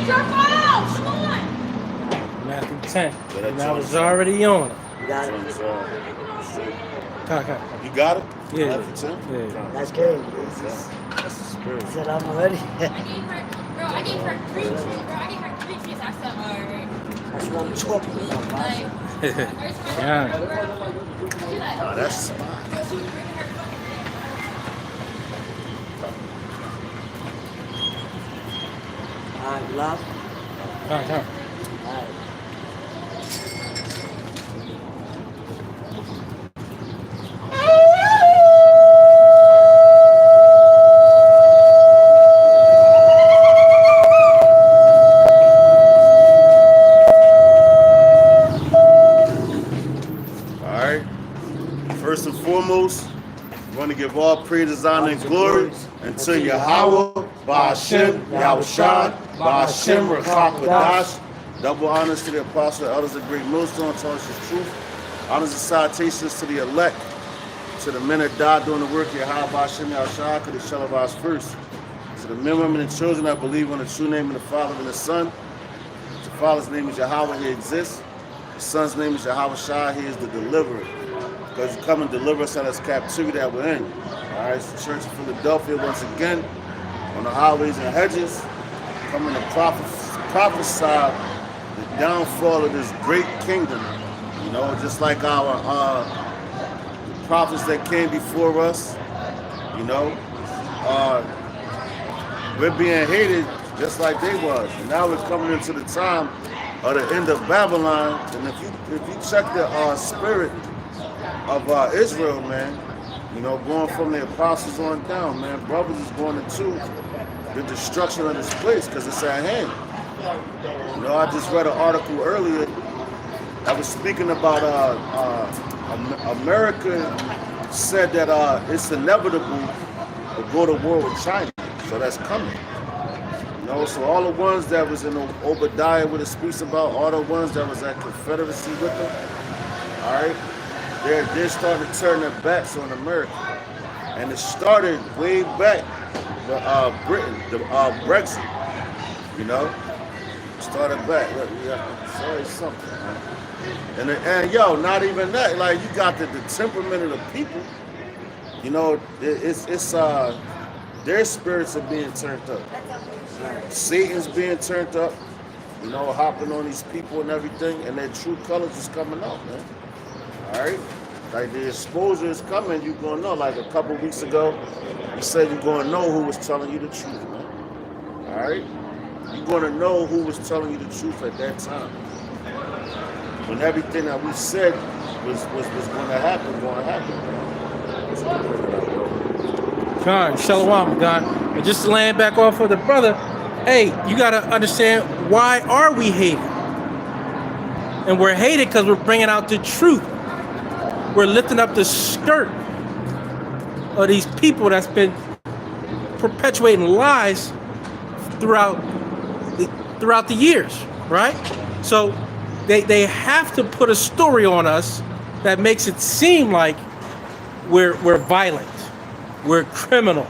your fault. Come on. Matthew 10. And I was already on it. You got it? Okay. You got it? Yeah. Matthew 10? Yeah. That's good. That's the spirit. He said, I'm ready. I gave her 3 trees, bro. I gave her 3 trees. I said, alright. That's what I'm talking about, man. Yeah. Oh, that's smart. All right, love. All right. All right. First and foremost, we want to give all praise, honor, and glory unto Yahweh, Ba'ashem, Yahushua, Ba'ashem, Rakha Kadash. Double honors to the apostle, elders of Great Millstone, telling us the truth. Honors and salutations to the elect, to the men that died doing the work of Yahweh, Ba'ashem, Yahushua, to the shall of us first. To the men, women, and children that believe on the true name of the Father and the Son. The Father's name is Yahweh, he exists. The Son's name is Yahweh Shai, he is the deliverer. Because you come and deliver us out of this captivity that we're in. All right, it's the Church of Philadelphia once again, on the highways and hedges, coming to prophesy the downfall of this great kingdom. You know, just like our prophets that came before us, you know, we're being hated just like they was. And now we're coming into the time of the end of Babylon. And if you check the spirit of Israel, man, you know, going from the apostles on down, man, brothers is going into the destruction of this place because it's at hand. You know, I just read an article earlier that was speaking about America said that it's inevitable to go to war with China, so that's coming. You know, so all the ones that was in Obadiah where it speaks about, all the ones that was at Confederacy with them, all right, they're starting to turn their backs on America. And it started way back with Britain, the Brexit, you know? Started back. Look, we have to say something, man. And yo, not even that. Like, you got the temperament of the people. You know, it's their spirits are being turned up. Satan's being turned up, you know, hopping on these people and everything, and their true colors is coming out, man. All right? Like, the exposure is coming, you're going to know. Like, a couple weeks ago, you said you're going to know who was telling you the truth, man. All right? You're going to know who was telling you the truth at that time. When everything that we said was going to happen, God, Shalom, God. And just to land back off of the brother, hey, you got to understand, why are we hated? And we're hated because we're bringing out the truth. We're lifting up the skirt of these people that's been perpetuating lies throughout the years, right? So they have to put a story on us that makes it seem like we're violent, we're criminal,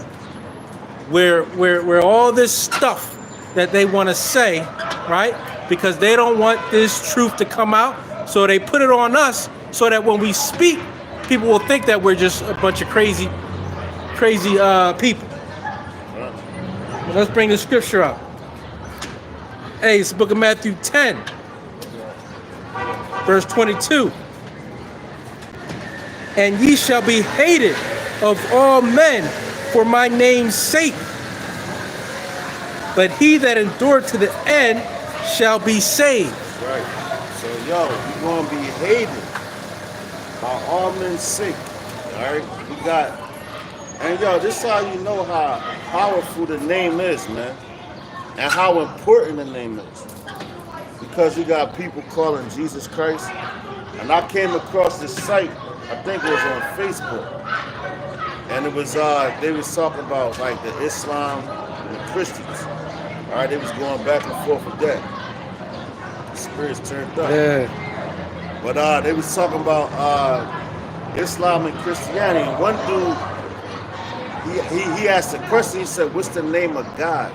we're all this stuff that they want to say, right? Because they don't want this truth to come out, so they put it on us so that when we speak, people will think that we're just a bunch of crazy people. Let's bring the scripture up. Hey, it's the book of Matthew 10, verse 22. And ye shall be hated of all men for my name's sake. But he that endureth to the end shall be saved. Right. So, yo, you're going to be hated by all men's sake. All right? You got, and yo, this is how you know how powerful the name is, man. And how important the name is. Because you got people calling Jesus Christ. And I came across this site, I think it was on Facebook. And it was, they was talking about like the Islam and the Christians. All right, they was going back and forth with that. The spirits turned up. Yeah. But they was talking about Islam and Christianity. And one dude, he asked a question, he said, what's the name of God?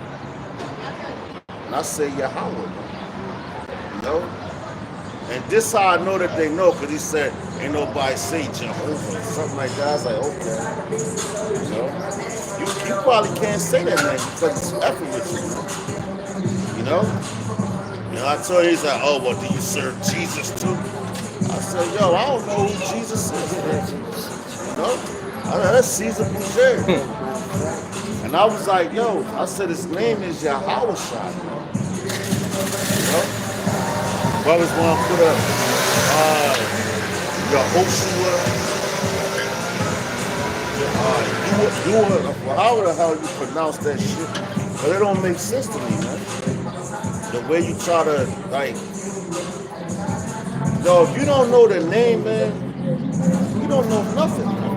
And I say Yahweh, man. You know? And this how I know that they know, because he said, ain't nobody say Jehovah or something like that. I was like, okay. You know? You probably can't say that name because it's effing with you. You know? And I told him, he's like, oh, well, do you serve Jesus too? I said, yo, I don't know who Jesus is. You know? I said, that's Caesar Boucher. And I was like, yo, I said, his name is Yahweh Shai. You know? Brothers want to put up Yehoshua, how the hell you pronounce that shit? But it don't make sense to me, man. The way you try to, like, yo, if you don't know the name, man, you don't know nothing, man.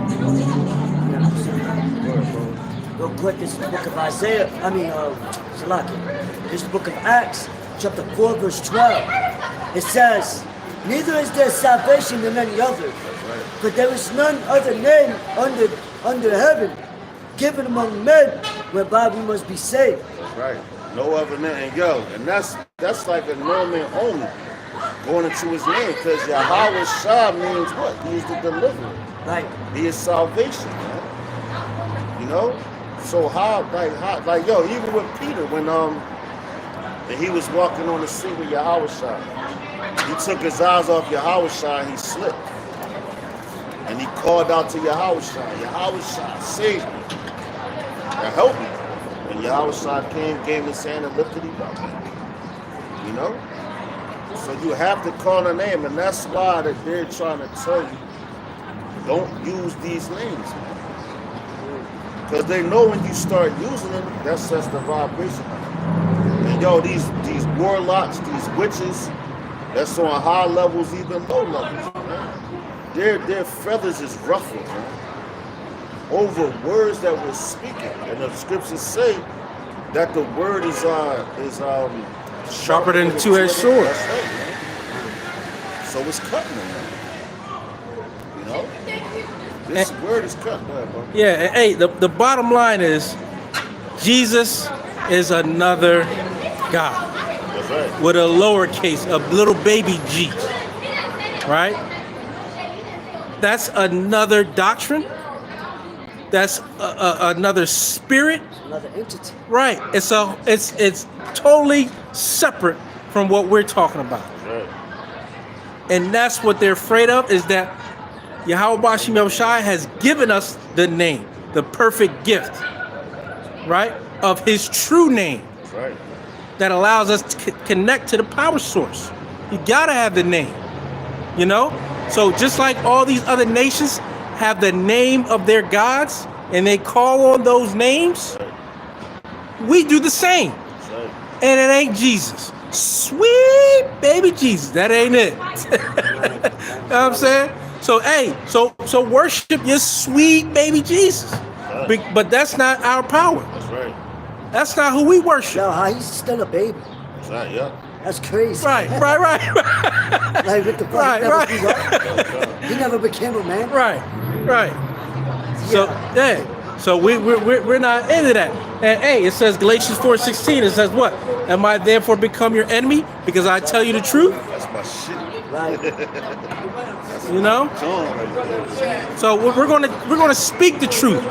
Real quick, this is the book of Isaiah, Salaki. This is the book of Acts, chapter 4, verse 12. It says, neither is there salvation in any other, but there is none other name under heaven given among men whereby we must be saved. That's right. No other name. And yo, and that's like a no man only going into his name, because Yahweh Shah means what? He is the deliverer. Right. He is salvation, man. You know? So how, yo, even with Peter, when and he was walking on the sea with Yahweh Shah, he took his eyes off Yahweh Shah and he slipped. And he called out to Yahweh Shah, Yahweh Shah, save me. Now help me. And Yahweh Shah came, gave his hand and lifted him up. You know? So you have to call a name, and that's why that they're trying to tell you, don't use these names, man. Because they know when you start using them, that sets the vibration. And yo, these warlocks, these witches, that's on high levels, even low levels, man. Their feathers is ruffled, man, over words that we're speaking. And the scriptures say that the word is Sharper than a two-edged sword. That's right, man. So it's cutting them, man. You know? This word is cutting them, bro. Yeah, and hey, the bottom line is Jesus is another God. That's right. With a lowercase, a little baby g. Right? That's another doctrine. That's another spirit. Another entity. Right. It's totally separate from what we're talking about. Right. And that's what they're afraid of, is that Yahweh Bashim El Shai has given us the name, the perfect gift, right, of his true name. Right. That allows us to connect to the power source. You gotta have the name, you know? So just like all these other nations have the name of their gods and they call on those names, we do the same. Right. And it ain't Jesus. Sweet baby Jesus. That ain't it. You know what I'm saying? So hey, so worship your sweet baby Jesus. But that's not our power. That's right. That's not who we worship. Yo, how he's still a baby. That's right, yeah. That's crazy. Right. Like what the fuck? Right. He never became a man. Right. So yeah. So we're not into that. And hey, it says Galatians 4:16. It says what? Am I therefore become your enemy because I tell you the truth? That's my shit. Right. You know. So we're gonna speak the truth,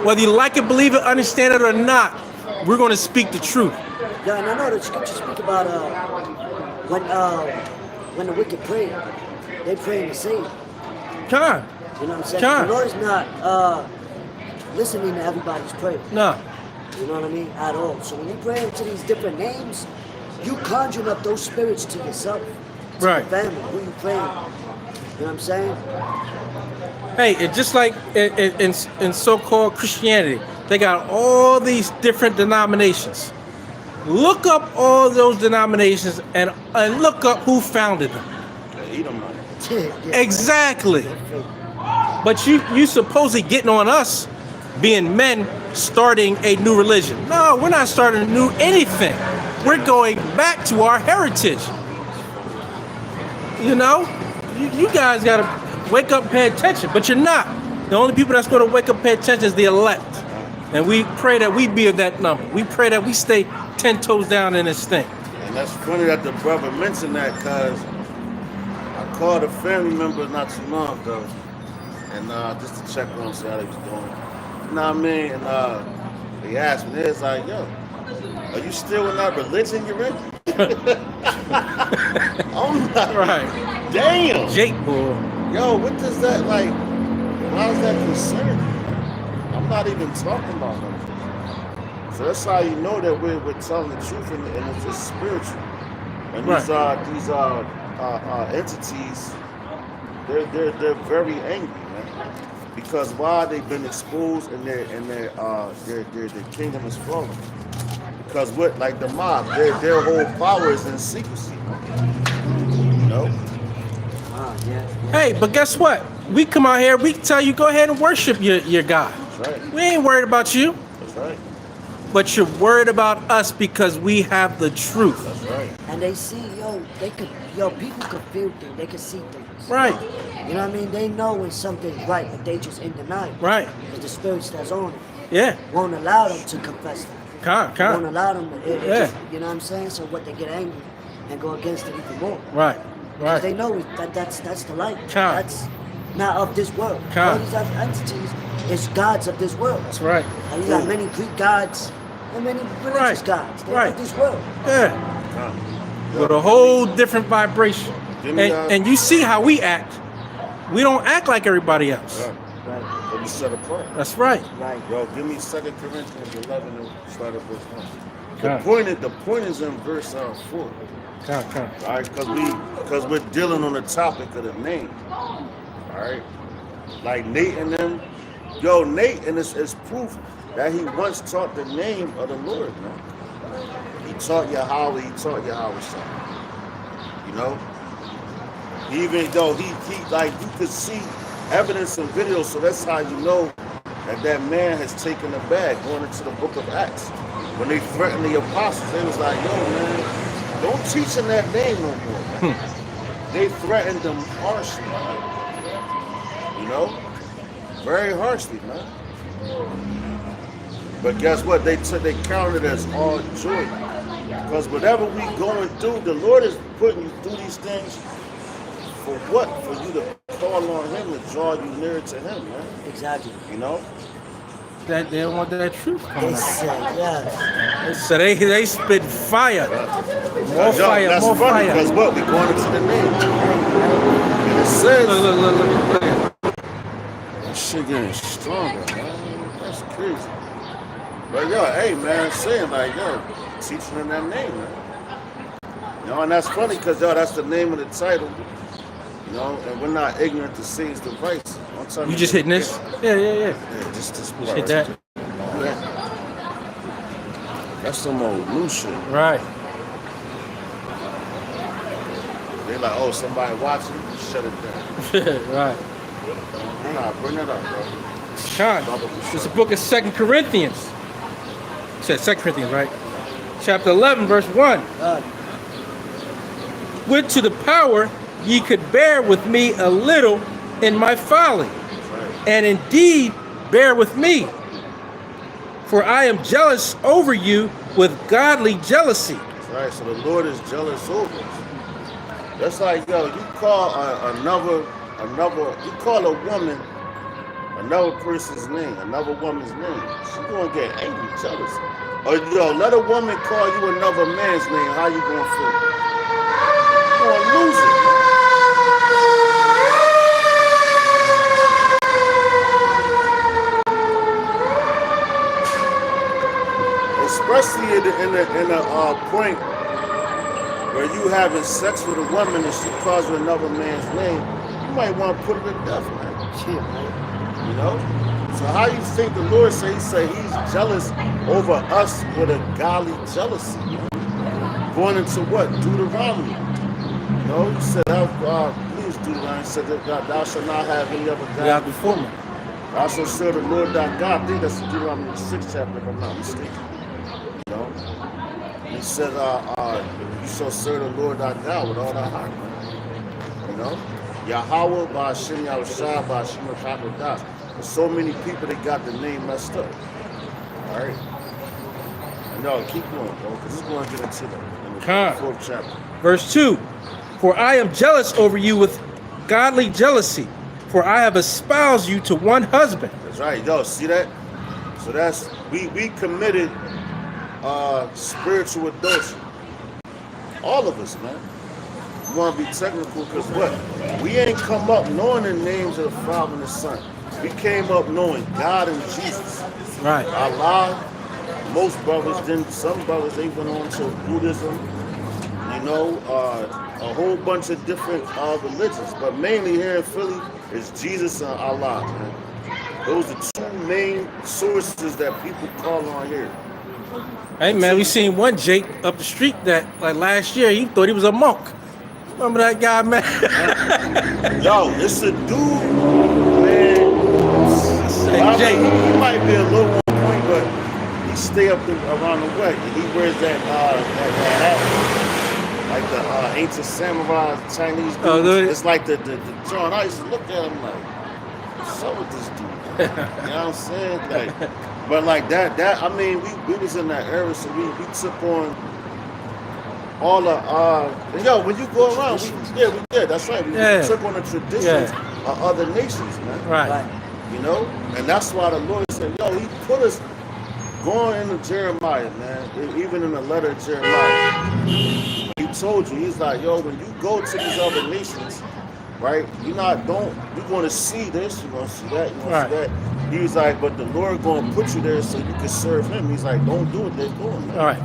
whether you like it, believe it, understand it or not. We're gonna speak the truth. Yeah, and I know the scriptures speak about when the wicked pray, they pray in the same. Come. You know what I'm saying? Sure. The Lord is not listening to everybody's prayer. No. You know what I mean? At all. So when you pray into these different names, you conjuring up those spirits to yourself. To Right. your family, who you praying. You know what I'm saying? Hey, it's just like in so-called Christianity, they got all these different denominations. Look up all those denominations and look up who founded them. Yeah. Exactly. But you supposedly getting on us being men starting a new religion. No, we're not starting a new anything. We're going back to our heritage. You know? You guys got to wake up and pay attention, but you're not. The only people that's going to wake up and pay attention is the elect. And we pray that we be of that number. We pray that we stay 10 toes down in this thing. And that's funny that the brother mentioned that, because I called a family member not too long ago, and just to check on them, see how they was doing. You know what I mean? And they asked me, they was like, yo, are you still in that religion you're in? I'm like, Right. damn. Jake boy. Yo, what does that, like, why is that concerned? I'm not even talking about them. So that's how you know that we're telling the truth, and it's just spiritual. And these entities, they're very angry, man. Because why? They've been exposed, and their kingdom is falling. Because what, like the mob, their whole power is in secrecy. You know? Yeah. Hey, but guess what? We come out here, we tell you, go ahead and worship your God. That's right. We ain't worried about you. That's right. But you're worried about us because we have the truth. That's right. And they see, people could feel things, they could see things. Right. You know what I mean? They know when something's right, but they just in denial. Right. Because the spirit that's on it Yeah. won't allow them to confess it. Won't Con. allow them to, Yeah. you know what I'm saying? So what, they get angry and go against it even more. Right. Because they Right. know that's the light. Con. That's not of this world. Con. All these other entities is gods of this world. That's right. And you got many Greek gods and many religious Right. gods. They're Right. of this world. Yeah. With a whole different vibration. And you see how we act. We don't act like everybody else. Right. Right. But we set apart. That's right. Right. Yo, give me 2 Corinthians 11 and start at verse 1. Con. The point is in verse 4. Con. All right, because we're dealing on the topic of the name. All right, like Nate and them. Yo, Nate, and it's proof that he once taught the name of the Lord, man. He taught Yahweh, he taught Yahweh something. You know? Even though he like, you could see evidence in videos, so that's how you know that man has taken the bag going into the book of Acts. When they threatened the apostles, they was like, yo, man, don't teach in that name no more, man. They threatened them harshly, man. You know? Very harshly, man. But guess what? They counted it as all joy. Because whatever we going through, the Lord is putting you through these things for what? For you to call on him to draw you nearer to him, man. Exactly. You know? That they don't want that truth coming They out. said, yeah. So they spit fire. More fire, That's more funny, fire. because what? We're going into the name. And it says, Look. that shit getting stronger, man. That's crazy. But yo, hey, man, saying like, yo, teaching in that name, man. You know, and that's funny because, yo, that's the name of the title. You know, and we're not ignorant to Satan's device. You just hitting this? Yeah. Yeah, just this part. Hit that. Yeah. That's some old new shit. Right. They like, oh, somebody watching, shut it down. Right. Nah, bring it up, bro. Con. It's the book of 2 Corinthians. It said 2 Corinthians, right? Chapter 11, verse 1. Would to the power ye could bear with me a little in my folly, and indeed bear with me. For I am jealous over you with godly jealousy. That's right, so the Lord is jealous over us. That's like, yo, you call you call a woman another person's name, another woman's name, she's gonna get angry, jealous. Or yo, let a woman call you another man's name, how you gonna feel? You're gonna lose it. Especially in a point where you having sex with a woman and she calls you another man's name, you might want to put her to death, man. Shit, man. You know? So how you think the Lord say he's jealous over us with a godly jealousy? Going into what? Deuteronomy. You know, he said, please Deuteronomy, he said that thou shalt not have any other God God before me. Thou shalt serve the Lord thy God. I think that's Deuteronomy 6th chapter, if I'm not mistaken. You know? He said, you shall serve the Lord thy God with all thy heart. You know? Yahweh, Ba'ashem Yahushua, Ba'ashem Hakodah. There's so many people that got the name messed up. All right. No, keep going, bro, because we're going to get into that in the Come. 4th chapter. Verse 2. For I am jealous over you with godly jealousy, for I have espoused you to one husband. That's right. Yo, see that? So that's, we committed spiritual adultery. All of us, man. You want to be technical because what? We ain't come up knowing the names of the Father and the Son. We came up knowing God and Jesus. Right. Allah. Most brothers, then some brothers, they went on to Buddhism, you know, a whole bunch of different religions. But mainly here in Philly is Jesus and Allah, man. Those are two main sources that people call on here. Hey man, we seen one Jake up the street that like last year he thought he was a monk. Remember that guy, man? Yo, it's a dude, man. Hey, Jake. He might be a little on point, but he stay up around the way. And he wears that hat, like the ancient samurai Chinese dude. Oh, really? It's like the John. I used to look at him like, what's up with this dude? You know what I'm saying? Like, but like that I mean, we was in that era, so we took on all the and yo, when you go around, we did. That's right. We took on the traditions of other nations, man. Right. You know, and that's why the Lord said, yo, he put us going into Jeremiah, man. Even in the letter of Jeremiah, he told you, he's like, yo, when you go to these other nations, right, you're going to see this, you're going to see that, you're going to see that. He's like, but the Lord going to put you there so you can serve him. He's like, don't do what they're doing, man. All right.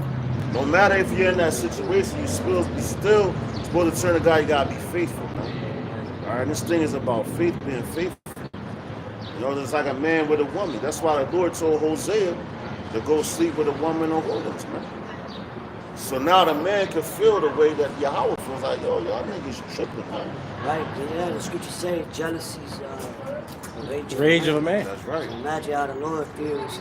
No matter if you're in that situation, you still supposed to turn to God, you got to be faithful, man. All right, this thing is about faith, being faithful. You know, it's like a man with a woman. That's why the Lord told Hosea to go sleep with a woman on wilderness, man. So now the man can feel the way that Yahweh feels like, yo, y'all niggas tripping, man. Right, yeah, the scripture say jealousy's the Rage of a man. That's right. Imagine how the Lord feels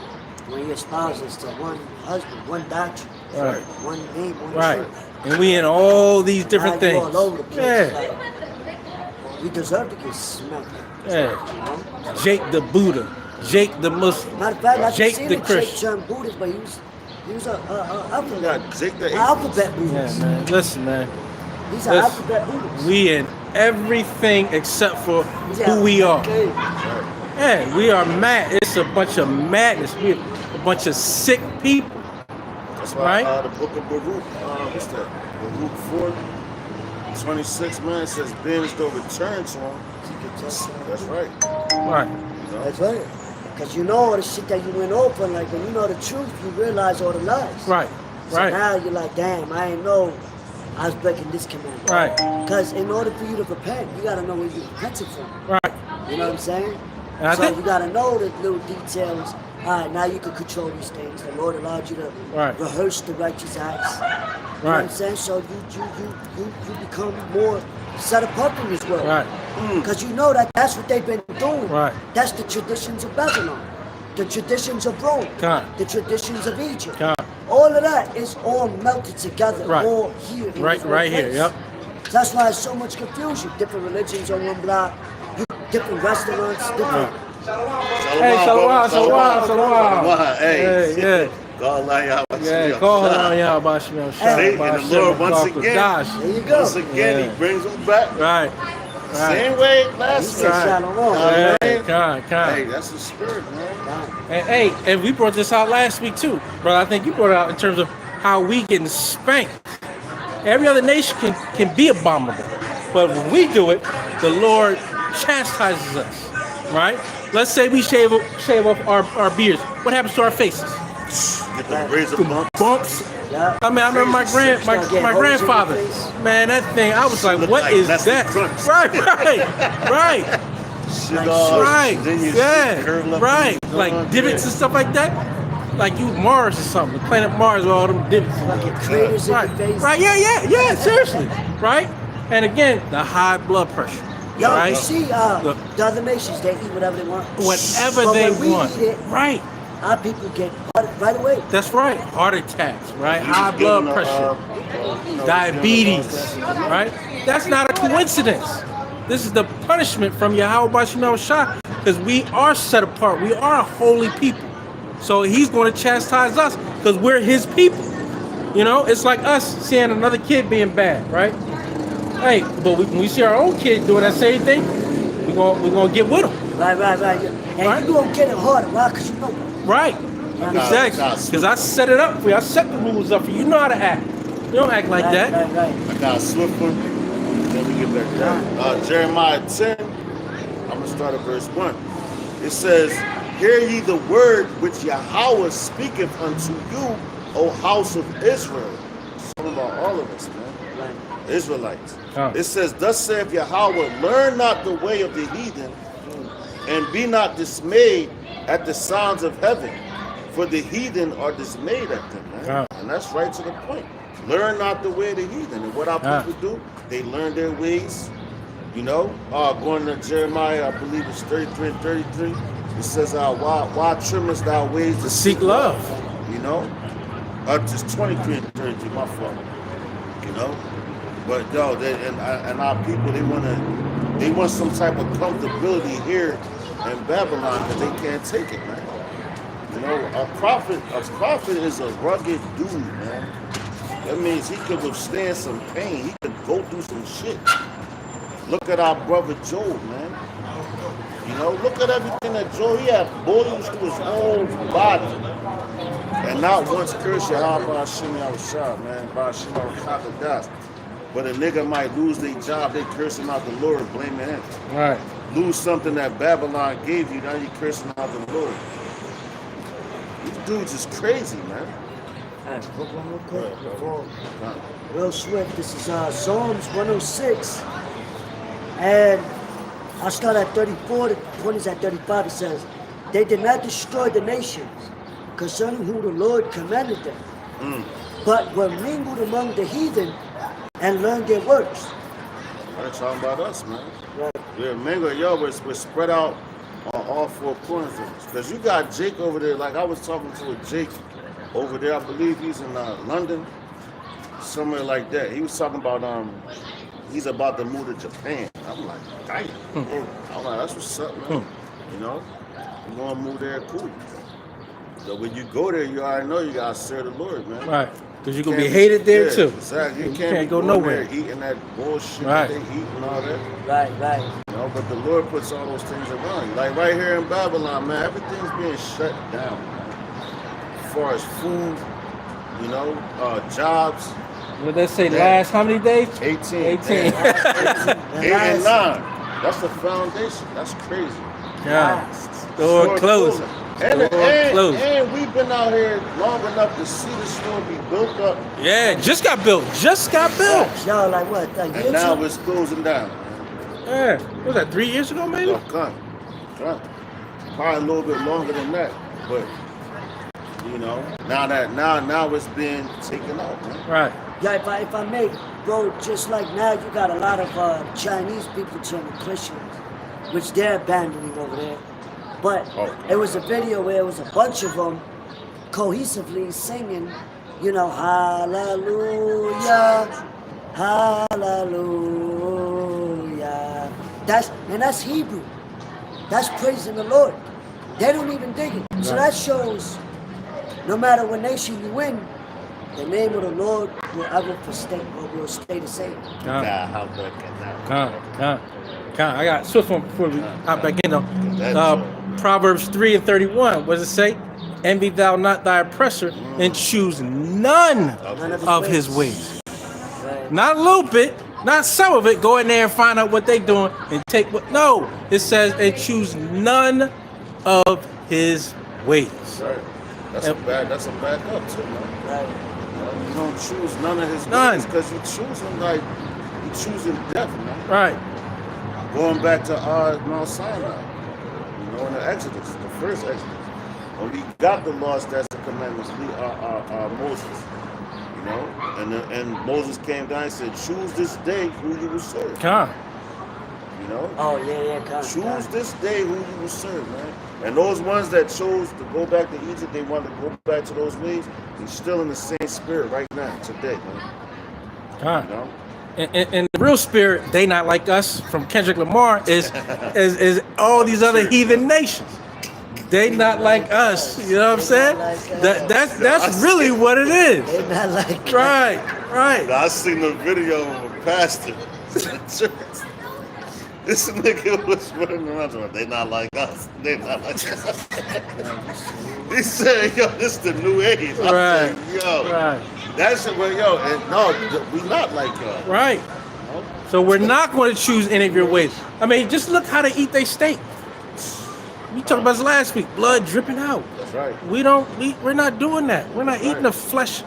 when he espouses to one husband, one doctrine, Right. one name, one Right. truth. And we in all these different Now you things. all over the place. Yeah. Like, we deserve to get smacked. Yeah. You know? Jake the Buddha. Jake the Muslim. Matter of fact, I Jake seen the Jake Christian. turn Buddhist, but he was a You got Jake the alphabet Yeah, Buddhist. man. Listen, man. He's an Listen. alphabet Buddhist. We in everything except for He's who we are. okay. Yeah, we are mad. It's a bunch of madness. We're a bunch of sick people. That's why Right. the book of Baruch, what's that? Baruch 4:26, man, it says, Ben is going to return to him. That's right. Right. You know? That's right. Because you know all the shit that you went over, like when you know the truth, you realize all the lies. Right. So Right. now you're like, damn, I ain't know I was breaking this commandment. Right. Because in order for you to repent, you gotta know where you repented from. Right. You know what I'm saying? And I So think- you gotta know the little details. All right, now you can control these things. The Lord allowed you to Right. rehearse the righteous acts. You know what Right. I'm saying? So you become more set apart in this world. Right. Because you know that that's what they've been doing. Right. That's the traditions of Babylon, the traditions of Rome, Come. the traditions of Egypt. Come. All of that is all melted together, Right. all here. In Right. this one Right here. place. Yep. That's why there's so much confusion. Different religions on one block, different restaurants, different. Hey, Shalom, Shalom, Shalom. Hey, Yeah. God allow y'all. Yeah. Call on y'all, Bashmel. Hey, and the Lord once again. Gosh. There you go. Once again, Yeah. he brings them back. Right. Right. Same way He last said time. shalom. Hey, man. come. Hey, that's the spirit, man. And hey, and we brought this out last week too, brother. I think you brought it out in terms of how we getting spanked. Every other nation can be abominable, but when we do it, the Lord chastises us, right? Let's say we shave off our beards. What happens to our faces? Get the razor bump. Bumps. Yeah. I mean, I remember my Start getting my holes in your grandfather. face. Man, that thing. I was like, Look what like is Nestle that? Crunch. Right. Shit, Right. then you Yeah. curl up Right. and Like go on, divots yeah. and stuff like that. Like you Mars or something. The planet Mars with all them divots. Like your craters in Right. your face. Right. Yeah. Seriously. Right. And again, the high blood pressure. Yo, Right. you see, The- the other nations, they eat whatever they want. Whatever But they when we want. eat it, Right. our people get right away. That's right. Heart attacks. Right. High Give blood them, pressure. Diabetes. Right. That's not a coincidence. This is the punishment from Yahweh Bashmel Shah, because we are set apart. We are a holy people. So he's going to chastise us because we're his people. You know, it's like us seeing another kid being bad, right? Hey, but when we see our own kid doing that same thing, we're gonna get with them. Right. And Right. you gonna get it harder, why? Because you know. Right. Exactly. Because I set it up for you. I set the rules up for you. You know how to act. You don't act like that. Right. I got a swift one. Let me get back to that. Jeremiah 10. I'm gonna start at verse 1. It says, "Hear ye the word which Yahweh speaketh unto you, O house of Israel." It's talking about all of us, man. Right. Israelites. Huh. It says, "Thus saith Yahweh, learn not the way of the heathen, and be not dismayed at the sounds of heaven, for the heathen are dismayed at them." Man. Huh. And that's right to the point. Learn not the way of the heathen. And what our people do, they learn their ways. You know, going to Jeremiah, I believe it's 33 and 33. It says, why trimmest thou ways To seek love. You know, just 23 and 33, my fault. You know, but yo, and our people, they want some type of comfortability here in Babylon because they can't take it, man. You know, a prophet is a rugged dude, man. That means he could withstand some pain. He could go through some shit. Look at our brother Job, man. You know, look at everything that Job, he had bullies through his whole body. And not once curse Yahweh Hashem Yahushua, man. Ba'ashem Yahushua. But a nigga might lose their job, they cursing out the Lord, blaming him. Right. Lose something that Babylon gave you, now you cursing out the Lord. These dudes is crazy, man. Alright, book one real quick before. Real swift. This is Psalms 106. And I'll start at 34. The point is at 35. It says, "They did not destroy the nations concerning whom the Lord commanded them, but were mingled among the heathen and learned their works." They're talking about us, man. Right. We're mingled, yo, we're spread out on all four corners of us. Because you got Jake over there, like I was talking to a Jake over there, I believe he's in London, somewhere like that. He was talking about he's about to move to Japan. I'm like, damn. I'm like, that's what's up, man. You know, you want to move there, cool. So when you go there, you already know you gotta serve the Lord, man. Right. Because you're going to be hated there Yeah, too. Exactly. You You can't can't be go going nowhere. there eating that bullshit Right. that they eat and all that. Right. You know, but the Lord puts all those things around you. Like right here in Babylon, man, everything's being shut down, man. As far as food, you know, jobs, What they say, Yeah. last how many days? 18. 18. Yeah. 8 and 9. That's the foundation. That's crazy. Yeah. Door closing. And closing. and we've been out here long enough to see the store be built up, Yeah, just got built. Y'all like what? Like and now it's closing down. Yeah. What was that, 3 years ago maybe? Oh, come. Probably a little bit longer than that, but you know, now it's being taken out, man. Right. Yeah, if I may, bro, just like now you got a lot of Chinese people turning Christians, which they're abandoning over there. But it was a video where it was a bunch of them cohesively singing, you know, hallelujah, hallelujah. That's Hebrew. That's praising the Lord. They don't even dig it. So that shows no matter what nation you in, the name of the Lord will ever will stay the same. Con. I got swift one before we hop back in though. Proverbs 3 and 31. What does it say? Envy thou not thy oppressor, and choose none of his ways. Right. Not a little bit, not some of it. Go in there and find out what they doing and take what. No, it says and choose none of his ways. Right. That's a bad up too, man. Right. You don't choose none of his None. ways because you choosing like you choosing death, man. Right. Going back to Mount Sinai, you know, in the Exodus, the first Exodus, when we got the laws, statutes, and commandments, we are Moses, you know, and Moses came down and said, choose this day who you will serve, Con. you know. Oh yeah, Choose this day who you will serve, man. And those ones that chose to go back to Egypt, they wanted to go back to those ways. They're still in the same spirit right now, today, man. Con. You know. And the real spirit, they not like us from Kendrick Lamar is all these other heathen nations. They not like us. You know what I'm saying? That's really what it is. They not like Right, right. I seen the video of a pastor. This nigga was running around going, they not like us. They not like us. He said, yo, this the new age. I Right. said, yo, Right. that's it. Well, yo, and no, we not like y'all. Right. So we're not going to choose any of your ways. I mean, just look how they eat their steak. We talked about this last week. Blood dripping out. That's right. We're not doing that. We're not eating the flesh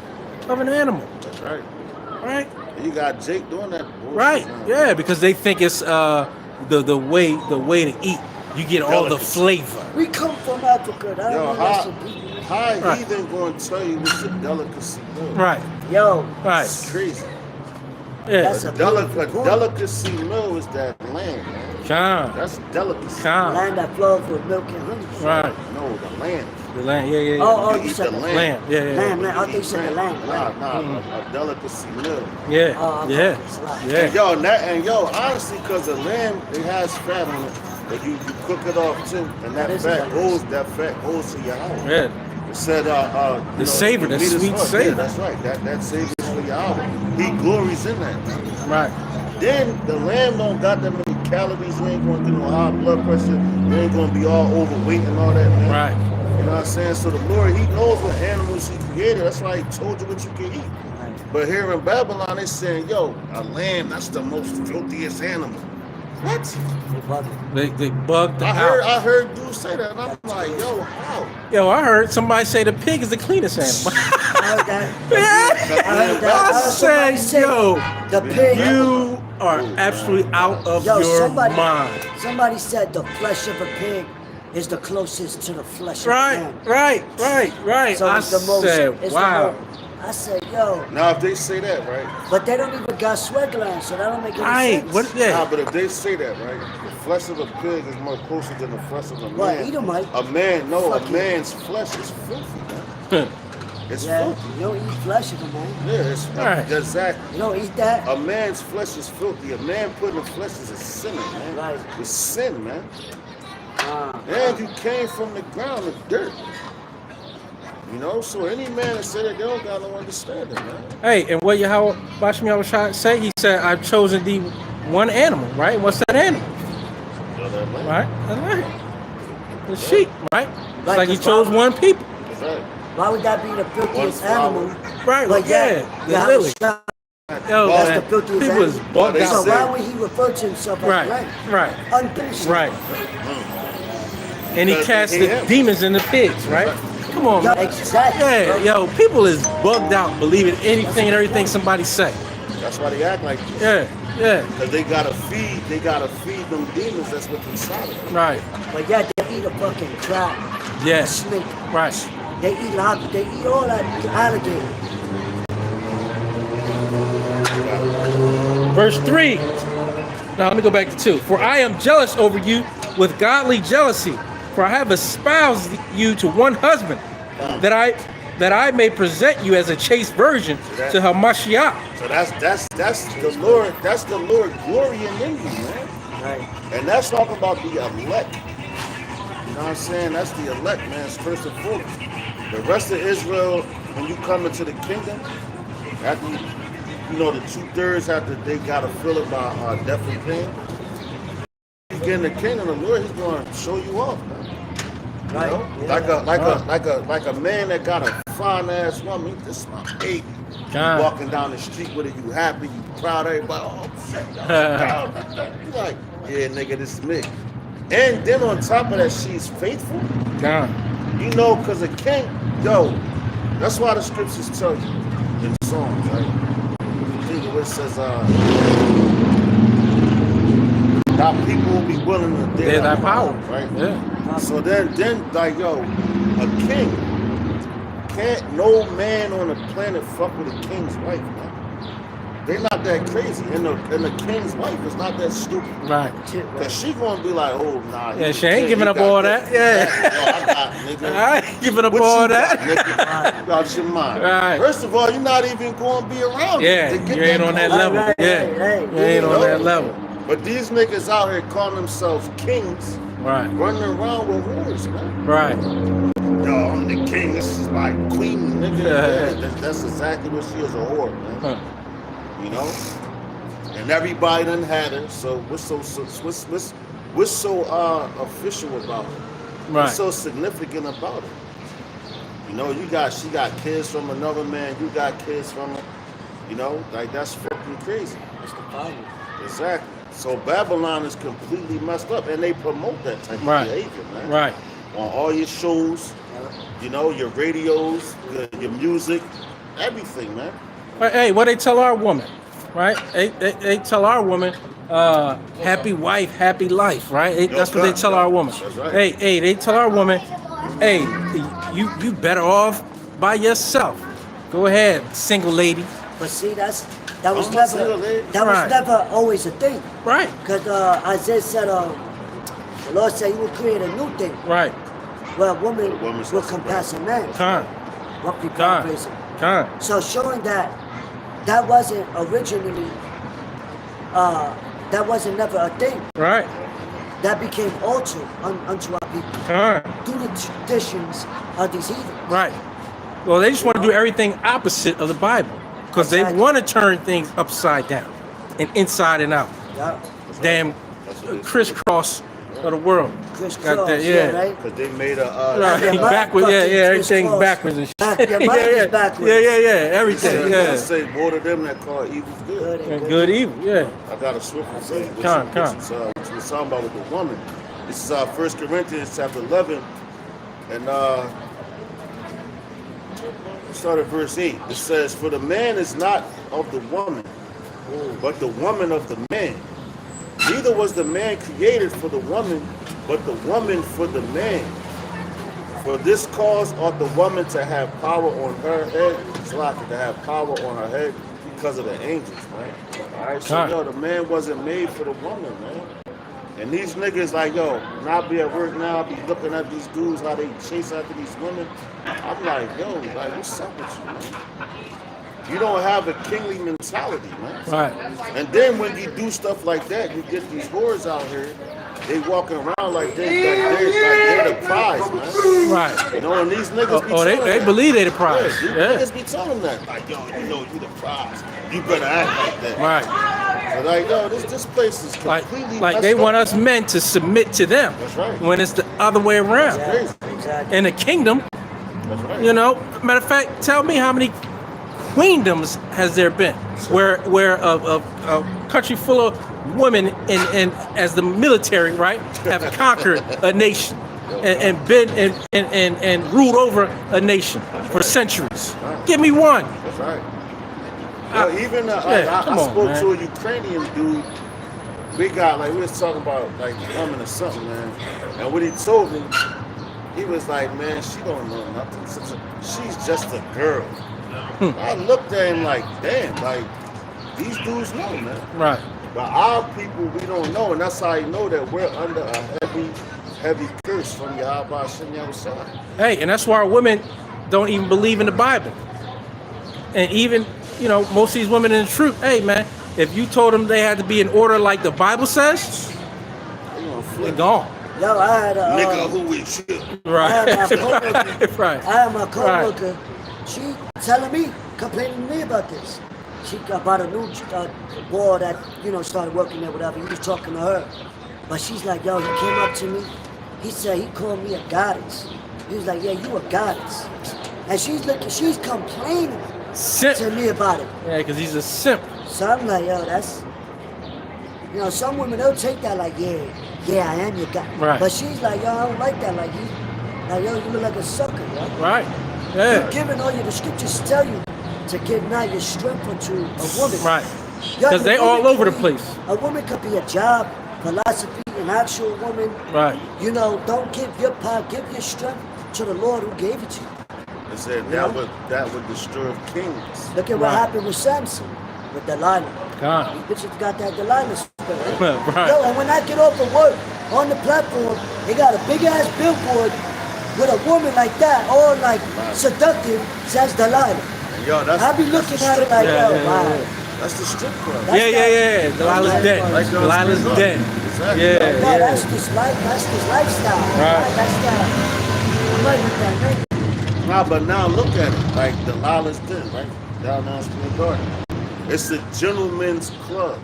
of an animal. That's right. Right? And you got Jake doing that bullshit, Right. man. Yeah, because they think it's the way to eat. You get all the Delicacy. flavor. We come from Africa. That Yo, don't mean that's a people. how Right. heathen gonna tell you what's a delicacy? Meal? Right. Yo, Right. It's crazy. Yeah. That's a beautiful point. Delicacy meal is that land, man. Con. That's delicacy. Con. land that flows with milk and honey. Right. No, the land. The land. Yeah, yeah, yeah. Oh, You you eat said the the land. Lamb. Yeah, yeah. Lamb, man. I think you said the lamb. Nah, a delicacy meal. Yeah. Oh, okay. Yeah. Yeah. Yo, honestly, because the lamb, it has fat on it, but you cook it off too, and that That is fat delicious. goes to your house. Yeah. It said, The savor, the meat is sweet hard. savor. Yeah, that's right. That savor is for your house. He glories in that. Man. Right. Then the lamb don't got that many calories. You ain't gonna get no high blood pressure. You ain't gonna be all overweight and all that. Man. Right. You know what I'm saying? So the Lord, He knows what animals He created. That's why He told you what you can eat. But here in Babylon, they saying, yo, a lamb, that's the most filthiest animal. What? They bugged the I house. heard dudes say that, and I'm like, yo, how? Yo, I heard somebody say the pig is the cleanest animal. I heard that. Yeah. I heard that. I Somebody said, yo, the pig. you are absolutely out of Yo, your somebody, mind. somebody said the flesh of a pig is the closest to the flesh of a Right, man. right. So I it's the most. said, it's wow. The most, I said, yo, Now, if they say that, right? but they don't even got sweat glands, so that don't make any Right. sense. What? Nah, Yeah. but if they say that, right? The flesh of a pig is more closer than the flesh of a man. Well, eat 'em, Mike. A man, no, Fuck a you. man's flesh is filthy, man. It's Yeah, filthy. you don't eat flesh of a man. Yeah, it's Right. exactly. You don't eat that. A man's flesh is filthy. A man putting the flesh is a sinner, man. Right. It's sin, man. Ah. And you came from the ground of dirt. You know, so any man that said that, they don't got no understanding, man. Hey, and what Yahweh Bashmi was trying to say, he said, I've chosen thee one animal, right? What's that animal? You know that, man? Right? That's right. The sheep, right? It's Right, like he 'cause chose Bob- one people. That's right. Why would that be the filthiest One flower. animal? Right, But yeah. yeah, The yeah, lily. that's Yo, That's man, the filthiest people is animal. bugged They So out. say- why would he refer to himself as Right, right? right, Unfinished. right. And he Because cast he the him. demons in the pigs, right? Come on, Yeah, man. exactly. Yeah, bro. yo, people is bugged out believing anything and everything somebody say. That's why they act like this. Yeah, yeah, Because they gotta feed them demons that's what's inside of them. right. But yeah, they eat a fucking crab, Yes, snake. right. They eat lobster. They eat all that alligator. Verse 3. Now let me go back to 2. For I am jealous over you with godly jealousy, for I have espoused you to one husband, that I may present you as a chaste virgin to Hamashiach. So that's the Lord. That's the Lord glorying in you, man. Right. And that's talking about the elect. You know what I'm saying? That's the elect, man. It's first and foremost. The rest of Israel, when you come into the kingdom, after you know the 2/3 after they gotta fill it by death and pain. You get in the kingdom, the Lord, He's going to show you off, man. You Right. know? Yeah. Like a man that got a fine ass woman. This is my baby. God. Walking down the street with her, you happy, you proud, everybody. Oh shit, you like, yeah, nigga, this is me. And then on top of that, she's faithful. God. You know, because a king, yo, that's why the scriptures tell you in Psalms, right? I think it says, now people will be willing to They're dare that power, right? Yeah. So then, like, yo, a king can't no man on the planet fuck with a king's wife, man. They're not that crazy, and the king's wife is not that stupid. Right. Cause she gonna be like, oh nah. Yeah, he- she ain't he giving up got all this. that. Yeah. Yo, I got, nigga. I ain't giving up What all you got, that. nigga? You out your mind. Right. First of all, you're not even going to be around. Yeah, to get you ain't on that close. level. right, Yeah, right, you ain't on yeah. that level. But these niggas out here calling themselves kings, Right. running around with whores, man. Right. Yo, I'm the king. This is my queen, nigga. Yeah. That's exactly what she is, a whore, man. Huh. You know, and everybody done had her. So what's so official about it? Right. What's so significant about it? You know, she got kids from another man. You got kids from her. You know, like that's fucking crazy. It's the Bible. Exactly. So Babylon is completely messed up, and they promote that type Right. of behavior, man. Right. On all your shows, you know, your radios, your music, everything, man. But hey, what they tell our woman, right? They tell our woman, happy wife, happy life, right? That's what they tell our woman. That's right. Hey, they tell our woman, hey, you better off by yourself. Go ahead, single lady. But see, that was I'm not saying never that. that was Right. never always a thing. Right. Because Isaiah said, the Lord said He will create a new thing Right. where a woman The woman will says, compass a man. Con. Roughly Con. paraphrasing. Con. So showing that wasn't originally, that wasn't never a thing. Right. That became altered unto our people Con. through the traditions of these heathens. Right. Well, they just want to do everything opposite of the Bible because they Exactly. want to turn things upside down and inside and out. Yeah. Damn crisscross of the world. Crisscross, Got that, yeah, right? Because they made a Right. your mind Backwards, yeah, fucking everything crisscross. backwards and shit. Your mind is backwards. Yeah, everything, I yeah. say more to them that call evil's good. And good, evil, yeah. I got a swift one for you. Come. What you was talking about with the woman. This is 1 Corinthians chapter 11, and start at verse 8. It says, "For the man is not of the woman, but the woman of the man. Neither was the man created for the woman, but the woman for the man. For this cause ought the woman to have power on her head, to have power on her head because of the angels, man. All right, so Huh. yo, the man wasn't made for the woman, man. And these niggas like, yo, when I be at work now, I be looking at these dudes, how they chase after these women. I'm like, yo, like, what's up with you, man? You don't have a kingly mentality, man. Right. And then when you do stuff like that, you get these whores out here, they walking around like they're the prize, man. Right. You know, and these niggas be They telling them. believe they the prize. Yeah, Yeah. niggas be telling that. Like, yo, you know you the prize. You better act like that. Right. But like, yo, this place is completely Like messed they up. want us men to submit to them. That's right. When it's the other way around. Yeah, Crazy. exactly. In the kingdom, That's right. you know, matter of fact, tell me how many queendoms has there been where a country full of women and as the military, right, have conquered a nation and been and ruled over a nation for centuries. Give me one. That's right. Yo, even I come on, spoke man. to a Ukrainian dude. We was talking about like women or something, man. And what he told me, he was like, man, she don't know nothing. She's just a girl. I looked at him like, damn, like these dudes know, man. Right. But our people, we don't know, and that's how you know that we're under a heavy curse from Yahweh Shem Yahushua. Hey, and that's why our women don't even believe in the Bible. And even, you know, most of these women in the truth, hey man, if you told them they had to be in order like the Bible says, They gonna they're flip. gone. Yo, I had a Nigga, who we shoot? Right. I had my coworker. Right. I had my coworker. She telling me, complaining to me about this. She about a new boy that started working there, whatever. He was talking to her, but she's like, yo, he came up to me. He said he called me a goddess. He was like, yeah, you a goddess. And she's complaining Simp. to me about it. Yeah, because he's a simp. So I'm like, yo, that's, some women, they'll take that like, yeah, I am your guy. Right. But she's like, yo, I don't like that. Like, yo, you look like a sucker, yo. Right. You're Yeah. giving all the scriptures tell you to give not your strength unto a woman. Right. Yo, Because they a woman all over could the be- place. A woman could be a job, philosophy, an actual woman. Right. Don't give your power, give your strength to the Lord who gave it to you. They said that would destroy kings. Look at what Right. happened with Samson, with Delilah. God. These bitches got that Delilah spirit. Right. Yo, and when I get off of work on the platform, they got a big ass billboard with a woman like that, all like seductive, says Delilah. And yo, that's I be looking at it like, Yeah, yo, yeah, wow. yeah. That's the strip club. That's Yeah. Delilah's That's dead. like Delilah's dead. Exactly. Yeah, No, yeah. that's this life. That's this lifestyle. Right. That's that. I'm like with that, man. Nah, but now look at it. Like Delilah's Den, right? Down on Spring Garden. It's a gentleman's club.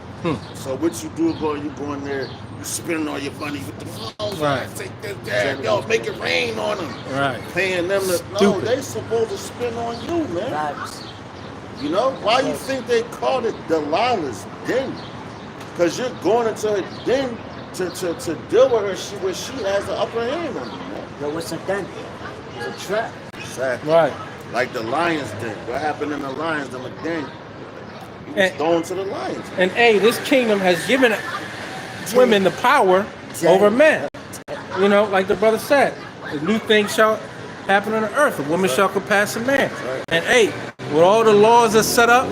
So what you do, you go in there, you spending all your money with the phones. Right. Take this, that, yo, make it rain on them. Right. Paying them to, no, Stupid. they supposed to spend on you, man. Facts. You know? Why you think they called it Delilah's Den? Because you're going into her den to deal with her where she has the upper hand on you, man. Yo, what's a den? It's a trap. Exactly. Right. Like the Lions Den. What happened in the Lions Den? Den. He was And- thrown to the Lions. And hey, this kingdom has given women the power over men. You know, like the brother said, the new thing shall happen on the earth. A woman shall surpass a man. And hey, with all the laws that set up,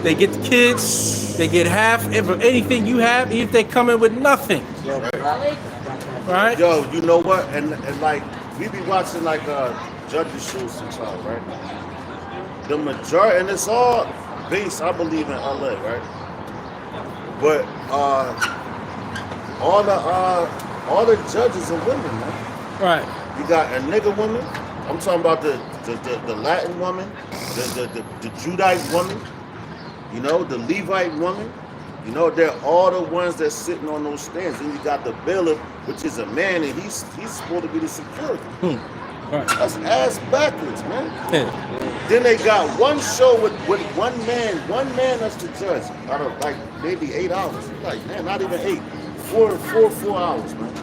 they get the kids, they get half of anything you have, even if they come in with nothing. Yo, Right? Yo, you know what? And like we be watching like judges shows sometimes, right? The majority, and it's all based, I believe, in LA, right? But all the judges are women, man. Right. You got a nigga woman. I'm talking about the Latin woman, the Judite woman, you know, the Levite woman. You know, they're all the ones that's sitting on those stands. Then you got the bailiff, which is a man, and he's supposed to be the security. Right. That's ass backwards, man. Yeah. Then they got one show with one man that's the judge out of like maybe 8 hours. You're like, man, not even 8, 4 hours, man.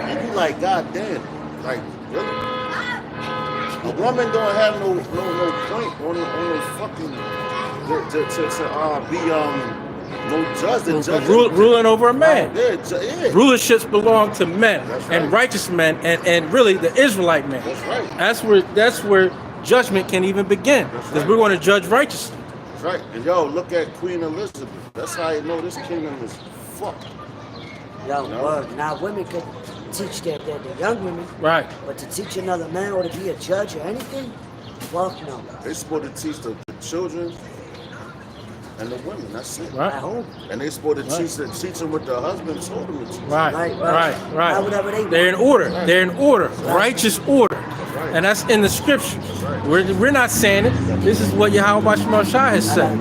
And you like, god damn, like really? A woman don't have no point on no fucking to be no judge. The judge Ruling over a man. Yeah. Rulerships belong to men That's right. and righteous men and really the Israelite men. That's right. That's where judgment can even begin. That's Because right. we're going to judge righteously. That's right. And yo, look at Queen Elizabeth. That's how you know this kingdom is fucked. Yo, No. word. Now women could teach the young women, Right. but to teach another man or to be a judge or anything, fuck no. They're supposed to teach the children and the women. That's it. At Right. home. And they're supposed to Right. teach them what the husband told them to teach. Right. Right, Right. right. Right. Now, whatever they They're in want. order. They're in order. Righteous order. right. And that's in the scriptures. right. We're not saying it. This is what Yahweh Shai has said.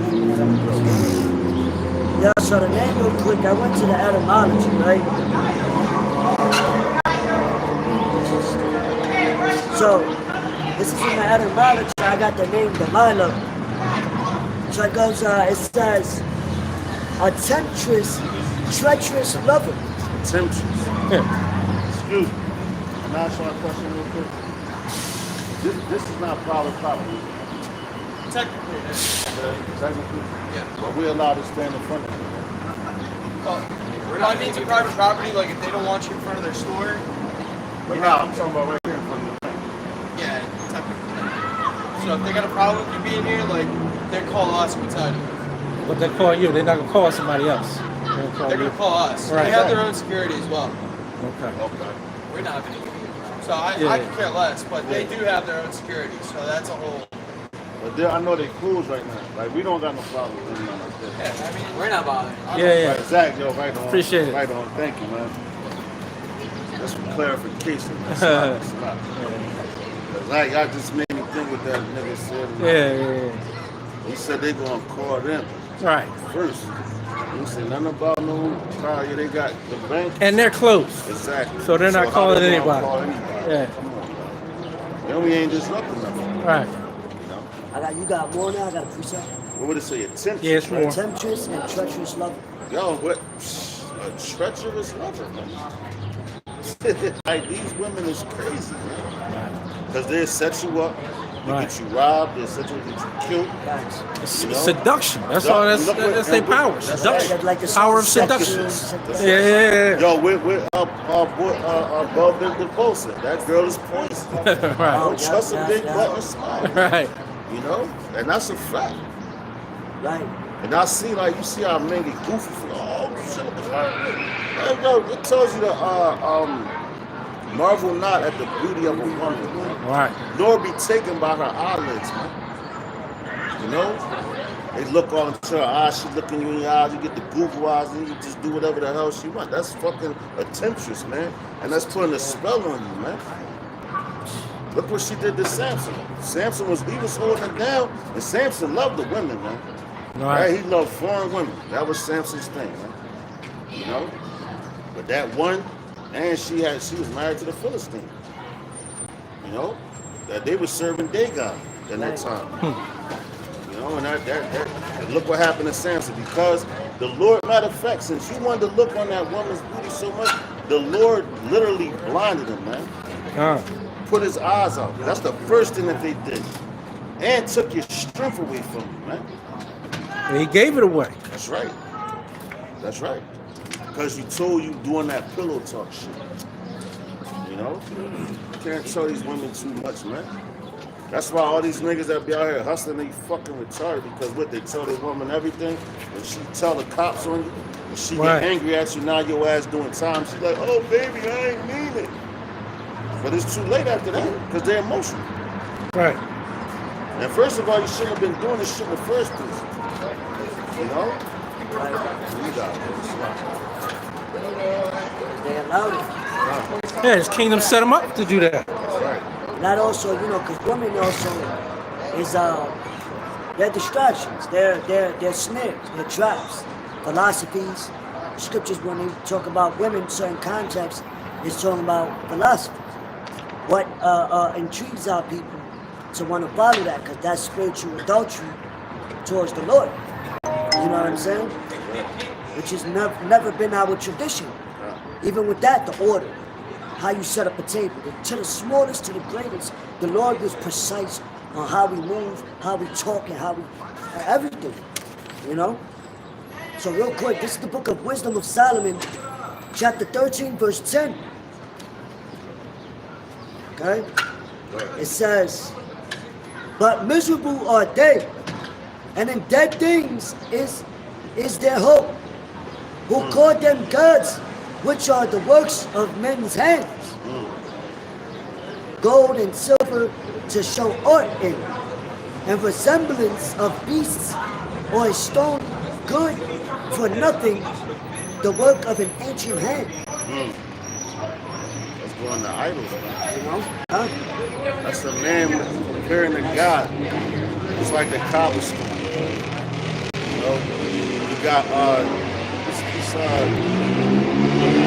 Yeah, so the name real quick, I went to the etymology, right? So, this is in the etymology, I got the name Delilah. So it goes, it says, a temptress, treacherous lover. Temptress. Yeah. Excuse me. Can I ask you a question real quick? This is not private property. Technically, it is. Technically. Yeah. But we're allowed to stand in front of it. Well, I mean, it's a private property. Like, if they don't want you in front of their store, But now I'm talking about right here in front of the yeah, technically. So if they got a problem with you being here, like, they call us beside you. What they call you, they're not gonna call somebody else. They're gonna call They're you. gonna call us. Right. They have their own security as well. Okay. Okay. We're not gonna. So I Yeah. could care less, but they do have their own security. So that's a whole. But I know they closed right now. Like we don't got no problem with them like that. Yeah, I mean, we're not bothered. Yeah, Right, Zach, yo, right on. Appreciate it. Right on. Thank you, man. That's some clarification. That's not. Like, y'all just made me think what that nigga said. Yeah. He said they gonna call them Right. first. He said nothing about no car. Yeah, they got the bank. And they're closed. Exactly. So they're not how calling they gonna anybody. Call anybody? Yeah. Come on, man. Then we ain't disrupting nothing. Right. You know? You got more now, I got a precept. What would it say? Attention. Yeah, it's more. Temptress and treacherous lover. Yo, what? A treacherous lover, man. Like these women is crazy, man. Because they set you up, they Right. get you robbed, they set you up, get you killed. Facts. It's You know? seduction. That's all. That's their power. That's Seduction. right. Like the Power of song seduction. Seduction. Yeah. Yo, we're above the devotion. That girl is poison. Right. Don't trust a yeah, big yeah. button smile. Right. You know? And that's a fact. Right. And I see, like, you see how men get goofy for, oh, shit. Like, yo, it tells you to marvel not at the beauty of a woman, Right. nor be taken by her eyelids, man. You know? They look all into her eyes, she looking you in your eyes, you get the Google eyes, and you just do whatever the hell she want. That's fucking a temptress, man. And that's putting a spell on you, man. Look what she did to Samson. Samson was holding it down, and Samson loved the women, man. Right? He loved foreign women. That was Samson's thing, man. You know? But that one, and she was married to the Philistine. You know? That they were serving Dagon in that time. You know, and that look what happened to Samson. Because the Lord, matter of fact, since you wanted to look on that woman's booty so much, the Lord literally blinded him, man. Put his eyes out. That's the first thing that they did. And took your strength away from you, man. And he gave it away. That's right. That's right. Because you told you doing that pillow talk shit. You know? You can't tell these women too much, man. That's why all these niggas that be out here hustling, they fucking retarded. Because what, they tell their woman everything, and she tell the cops on you, and she get angry at you, now your ass doing time. She's like, oh, baby, I ain't mean it. But it's too late after that, because they're emotional. Right. And first of all, you shouldn't have been doing this shit in the first place. You know? You got it. They allowed it. Yeah, his kingdom set him up to do that. That's right. That also, you know, because women also is they're distractions, they're snares, they're traps, philosophies. Scriptures, when they talk about women in certain contexts, is talking about philosophy. What intrigues our people to want to follow that, because that's spiritual adultery towards the Lord. You know what I'm saying? Which has never been our tradition. Even with that, the order, how you set up a table, to the smallest to the greatest, the Lord was precise on how we move, how we talk, and how we everything. You know. So real quick, this is the book of Wisdom of Solomon, chapter 13, verse 10. Okay? It says, but miserable are they, and in dead things is their hope, who call them gods, which are the works of men's hands. Gold and silver to show art in, and resemblance of beasts, or a stone good for nothing, the work of an ancient hand. That's going to idols, man. You know? Huh? That's a man comparing to God. It's like the Kaaba stone. You know, you got the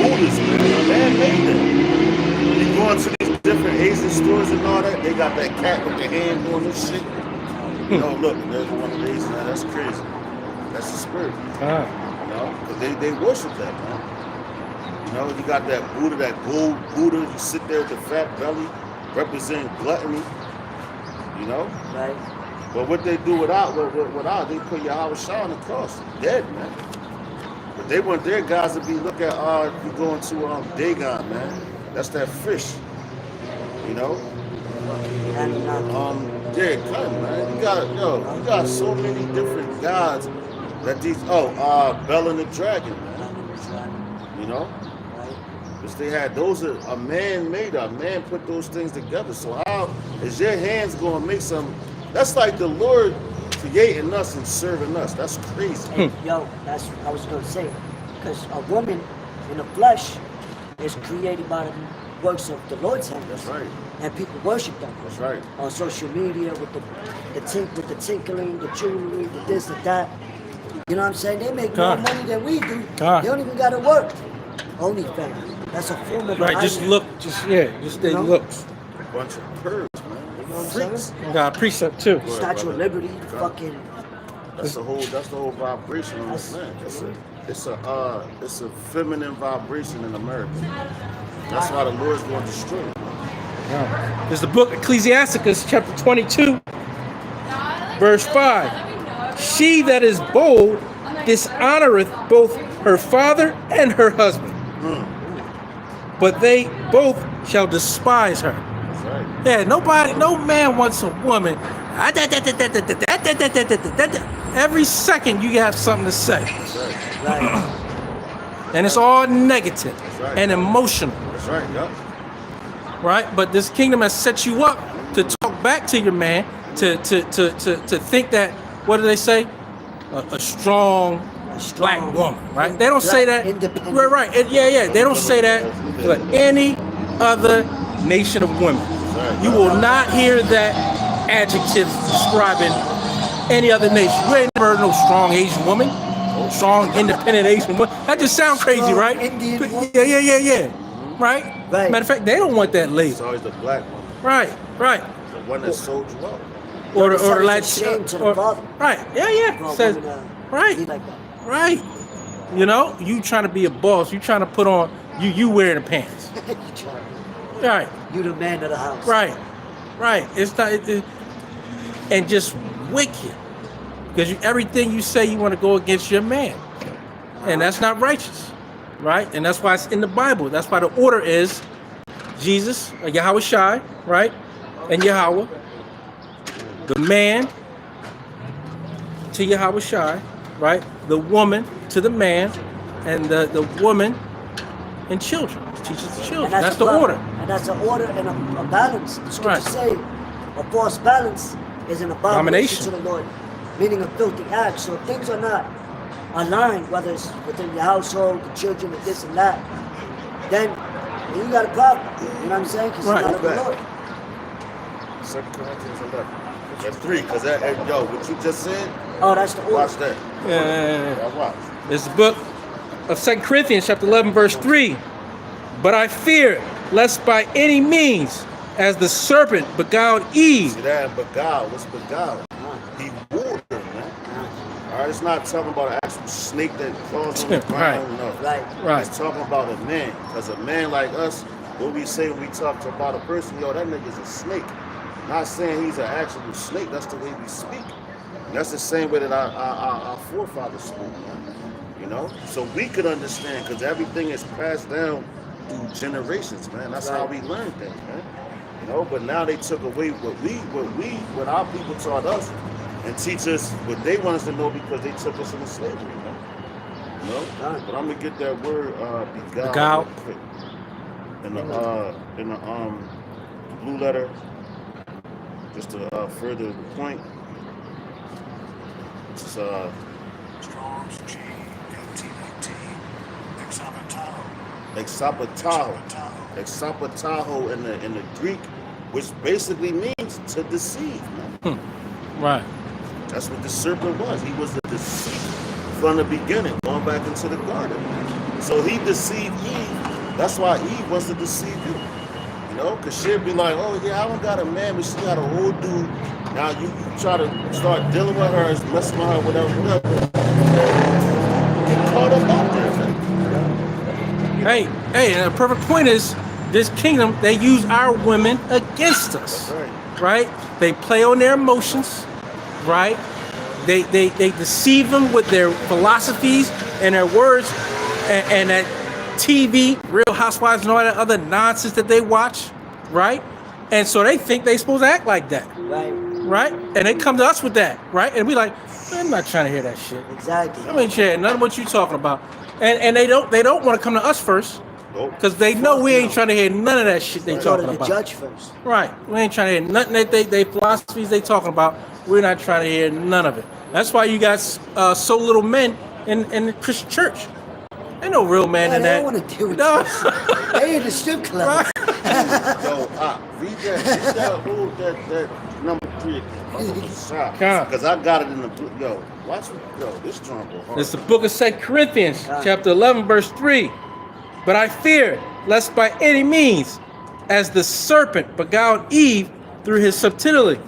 Buddhists, man. Man made that. You go into these different Asian stores and all that, they got that cat with the hand doing this shit. You know, look, there's one of these, man. That's crazy. That's the spirit. You know, because they worship that, man. You know, you got that Buddha, that gold Buddha. You sit there with the fat belly, representing gluttony. You know? Right. But what they do without, they put Yahweh Shah on the cross. Dead, man. But they want their guys to be, look at, you going to Dagon, man. That's that fish. You know? Yeah, come, man. You got so many different gods that these, Bel and the Dragon, man. You know? Because they had, those are a man made, a man put those things together. So how is your hands going to make some, that's like the Lord creating us and serving us. That's crazy. Hey, yo, that's what I was going to say. Because a woman in the flesh is created by the works of the Lord's hand. That's right. And people worship them. That's right. On social media with the tinkling, the jewelry, the this, the that. You know what I'm saying? They make more money than we do. They don't even gotta work. OnlyFans. That's a form of just look, just their looks. A bunch of pervs, man. You know what I'm saying? Got a precept too. Statue of Liberty, fucking. That's the whole vibration on this land. It's a feminine vibration in America. That's why the Lord's going to destroy it. There's the book Ecclesiasticus chapter 22, verse 5. She that is bold dishonoreth both her father and her husband, but they both shall despise her. That's right. Yeah, no man wants a woman. Every second you have something to say. That's right. And it's all negative right. and emotional. That's right, yeah. Right? But this kingdom has set you up to talk back to your man to think that, what do they say? A strong black woman, right? They don't say that. Independent. Right. Yeah. They don't say that for any other nation of women. You will not hear that adjective describing any other nation. You ain't never heard no strong Asian woman, strong independent Asian woman. That just sounds crazy, Strong right? Indian woman. Yeah. Right? Right. Matter of fact, they don't want that It's label. always the black one, Right. the one that sold you out. Or It's the a Latin. shame to the father. Right. Yeah. For a Says, woman to right. be like that. Right. You know, you trying to be a boss. You trying to put on, you wearing the pants. You try. Right. You the man of the house. Right. It's not, and just wicked. Because everything you say, you want to go against your man. And that's not righteous. Right? And that's why it's in the Bible. That's why the order is Jesus, Yahweh Shai, right? And Yahweh. The man to Yahweh Shai, right? The woman to the man, and the woman and children. Teaches the children. And That's a the order. And that's an order and a balance. The scriptures Right. say a false balance is an abomination Abomination. to the Lord, meaning a filthy act. So if things are not aligned, whether it's within your household, the children, and this and that, then you got a problem. You know what I'm saying? Because Right. it's not of the Right. Lord. 2 Corinthians 11. That's 3, because that, yo, what you just said, Oh, that's the order. watch that. Yeah. Watch. It's the book of 2 Corinthians, chapter 11, verse 3. But I fear, lest by any means, as the serpent beguiled Eve. See that? Beguiled. What's beguiled? He wooed her, man. All right, it's not talking about an actual snake that crawls on the ground. No. Right. Right. It's talking about a man. Because a man like us, what we say when we talk about a person, yo, that nigga's a snake. Not saying he's an actual snake. That's the way we speak. And that's the same way that our forefathers spoke, man. You know? So we could understand, because everything is passed down through generations, man. That's how we learn things, man. You know, but now they took away what our people taught us and teach us what they want us to know because they took us into slavery, man. You know? But I'm gonna get that word beguiled Beguiled. real quick. In the blue letter, just to further the point. It's Strong's G-U-T-A-T, exapataho. Exapataho in the Greek, which basically means to deceive, man. Right. That's what the serpent was. He was the deceit from the beginning, going back into the garden. So he deceived Eve. That's why Eve wants to deceive you. You know, because she'll be like, oh, yeah, I don't got a man, but she got a old dude. Now you try to start dealing with her, messing with her, whatever. Get caught up out there, man. Hey, and the perfect point is, this kingdom, they use our women against us. Right? They play on their emotions, right? They deceive them with their philosophies and their words and that TV, Real Housewives and all that other nonsense that they watch, right? And so they think they supposed to act like that, right? And they come to us with that, right? And we like, I'm not trying to hear that shit. Exactly. I ain't hearing none of what you talking about. And they don't want to come to us first. Nope. Because they know we ain't trying to hear none of that shit they Go to talking the about. judge first. Right. We ain't trying to hear nothing that they philosophies they talking about. We're not trying to hear none of it. That's why you got so little men in the Christian church. Ain't no real man in They that. don't want to deal with No. this. They in the strip club. Yo, read that number 3 again. Because I got it in the book. Yo, watch me. Yo, this drum go hard. It's the book of 2 Corinthians, chapter 11, verse 3. But I fear, lest by any means, as the serpent beguiled Eve through his subtlety,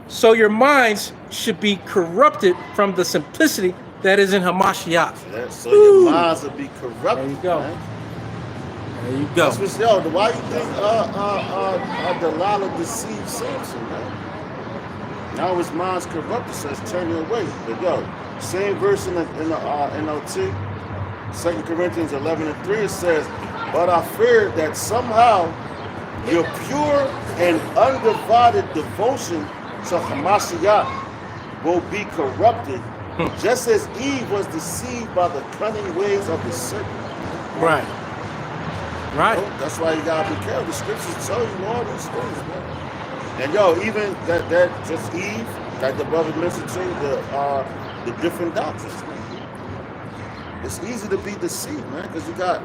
so your minds should be corrupted from the simplicity that is in Hamashiach. So your minds will be corrupted. There you go. Man. There you go. That's what, yo, why you think Delilah deceived Samson, man? Now his mind's corrupted, so it's turning away. But yo, same verse in NLT, 2 Corinthians 11:3, it says, but I fear that somehow your pure and undivided devotion to Hamashiach will be corrupted, just as Eve was deceived by the cunning ways of the serpent. Right. Right. That's why you gotta be careful. The scriptures tell you all these things, man. And yo, even that just Eve, like the brother mentioned to you, the different doctrines, man. It's easy to be deceived, man, because you got,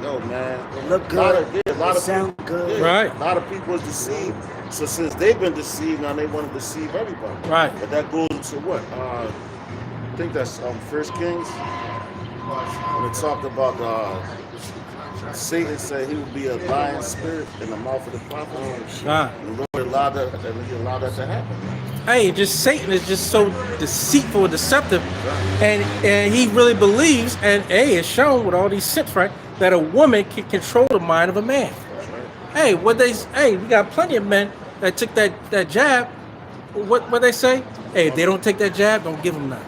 yo, man. They look a lot good. of, yeah, a lot They of sound people, good. yeah, Right. A lot of people is deceived. So since they've been deceived, now they want to deceive everybody. Right. But that goes into what? I think that's First Kings. When it talked about Satan said he would be a lying spirit in the mouth of the prophets. Right. And the Lord allowed that to happen. Hey, just Satan is just so deceitful and deceptive, and he really believes, and it's shown with all these sips, right, that a woman can control the mind of a man. Hey, we got plenty of men that took that jab. What they say? Hey, if they don't take that jab, don't give them none.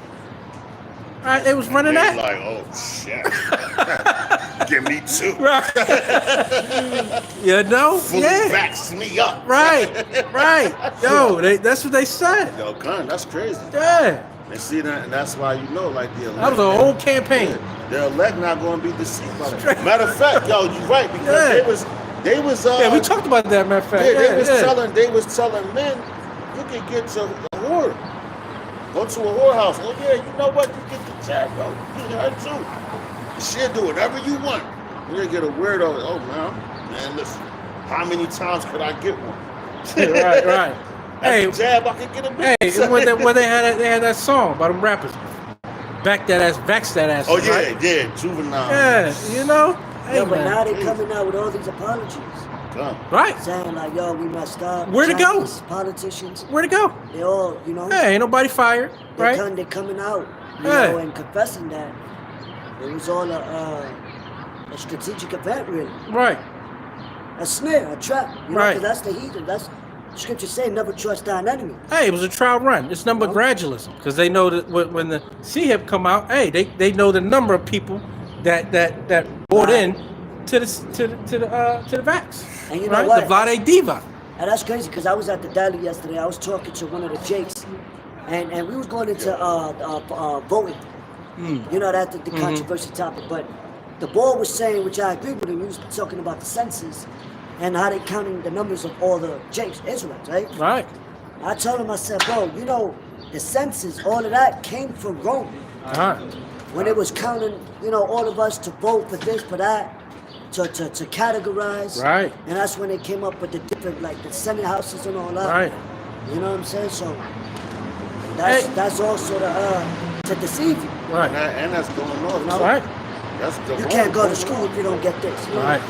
All right, they was running They're that. like, oh shit, give me two. Right. You know? Fully Yeah. backs me up. Right. Yo, that's what they said. Yo, gun, that's crazy. Yeah. And see that, and that's why you know, like the elect. That was a whole campaign. The elect not going to be deceived by that. Matter of fact, yo, you're right because they was. Yeah, we talked about that, matter of fact. They was telling men, you can get to a whore. Go to a whorehouse. Oh yeah, you know what? You get the jab, yo. You get her too. She'll do whatever you want. You get a weirdo. Oh man, listen. How many times could I get one? Right. That's a jab I could get a bitch. Hey, when they had that song by them rappers, back that ass, vax that ass. Oh yeah, right? yeah, juvenile. Yeah, you know. Hey, Yeah, but man. now they're coming out with all these apologies. Come. Right. Saying like, yo, we messed up. Where to go? Chinese politicians, Where'd it go? they all, you know, Hey, ain't nobody fired, right? they're coming out, you Hey. know, and confessing that it was all a strategic event, really. Right. A snare, a trap. You know, Right. 'cause that's the heathen. That's scripture say, never trust thine enemy. Hey, it was a trial run. It's number gradualism because they know that when the CHIP come out, hey, they know the number of people that bought in to the vax. And you know right? what? The Vlade Diva. And that's crazy because I was at the deli yesterday. I was talking to one of the Jakes, and we was going into voting. You know, that's the controversial topic. But the boy was saying, which I agree with him, he was talking about the census and how they counting the numbers of all the Jakes, Israelites, right? Right. I told him, I said, bro, you know, the census, all of that came from Rome. Uh-huh. When it was counting, you know, all of us to vote for this, for that, to categorize. Right. And that's when they came up with the different, like the Senate houses and all that. Right. You know what I'm saying? So Hey. that's also to deceive you. Right. And that's going on. No. Right. That's the You wrong can't go to going school on. if you don't get this. You know? Right.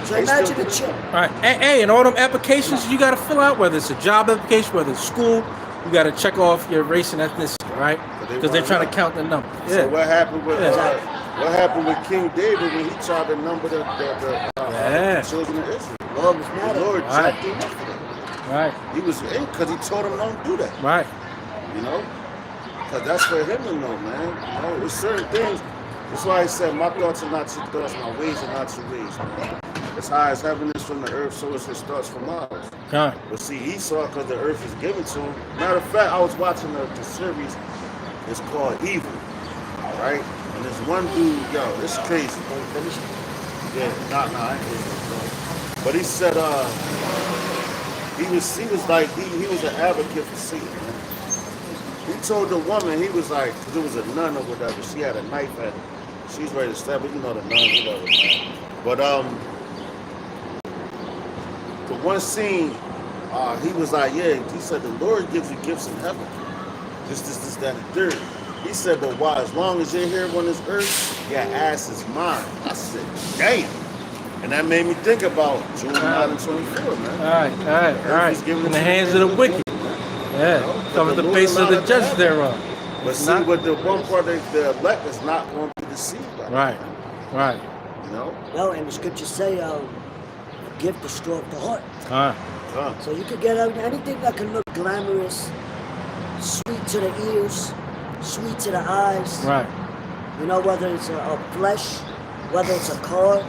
So They imagine still the do. chip. Right. Hey, and all them applications you got to fill out, whether it's a job application, whether it's school, you got to check off your race and ethnicity, right? But they Because they're wanna trying know. to count the number. So Yeah. what happened with Yeah. what happened with King David when he tried to number the Yeah. children of Israel? Lord was mad The at Lord him. Right. jacked him up for that. Right. He was because he told him don't do that. Right. You know, because that's for him to know, man. You know, there's certain things. That's why he said, "My thoughts are not your thoughts, my ways are not your ways." Man. As high as heaven is from the earth, so is his thoughts from ours. Right. But see, Esau, because the earth is given to him. Matter of fact, I was watching the series. It's called Evil, right? And there's one dude, yo, it's crazy. Yeah, nah, I ain't crazy. But he said, he was like, he was an advocate for Satan. Man. He told the woman, he was like, because it was a nun or whatever. She had a knife at her. She's ready to stab her, you know, the nun, whatever. Man. But the one scene, he was like, yeah, he said the Lord gives you gifts in heaven. This, that, and the third. He said, but why? As long as you're here on this earth, your ass is mine. I said, damn. And that made me think about June 9 and 24, man. All right. is given In the to hands the of the wicked. Yeah. But Cover the the Lord face of the allowed it to judge happen. thereof. But It's see, not- with the one part, the elect is not going to be deceived by that, Right. you know? No, and the scriptures say, a gift destroys the heart. All right. So you could get anything that can look glamorous, sweet to the ears, sweet to the eyes. Right. You know, whether it's a flesh, whether it's a car,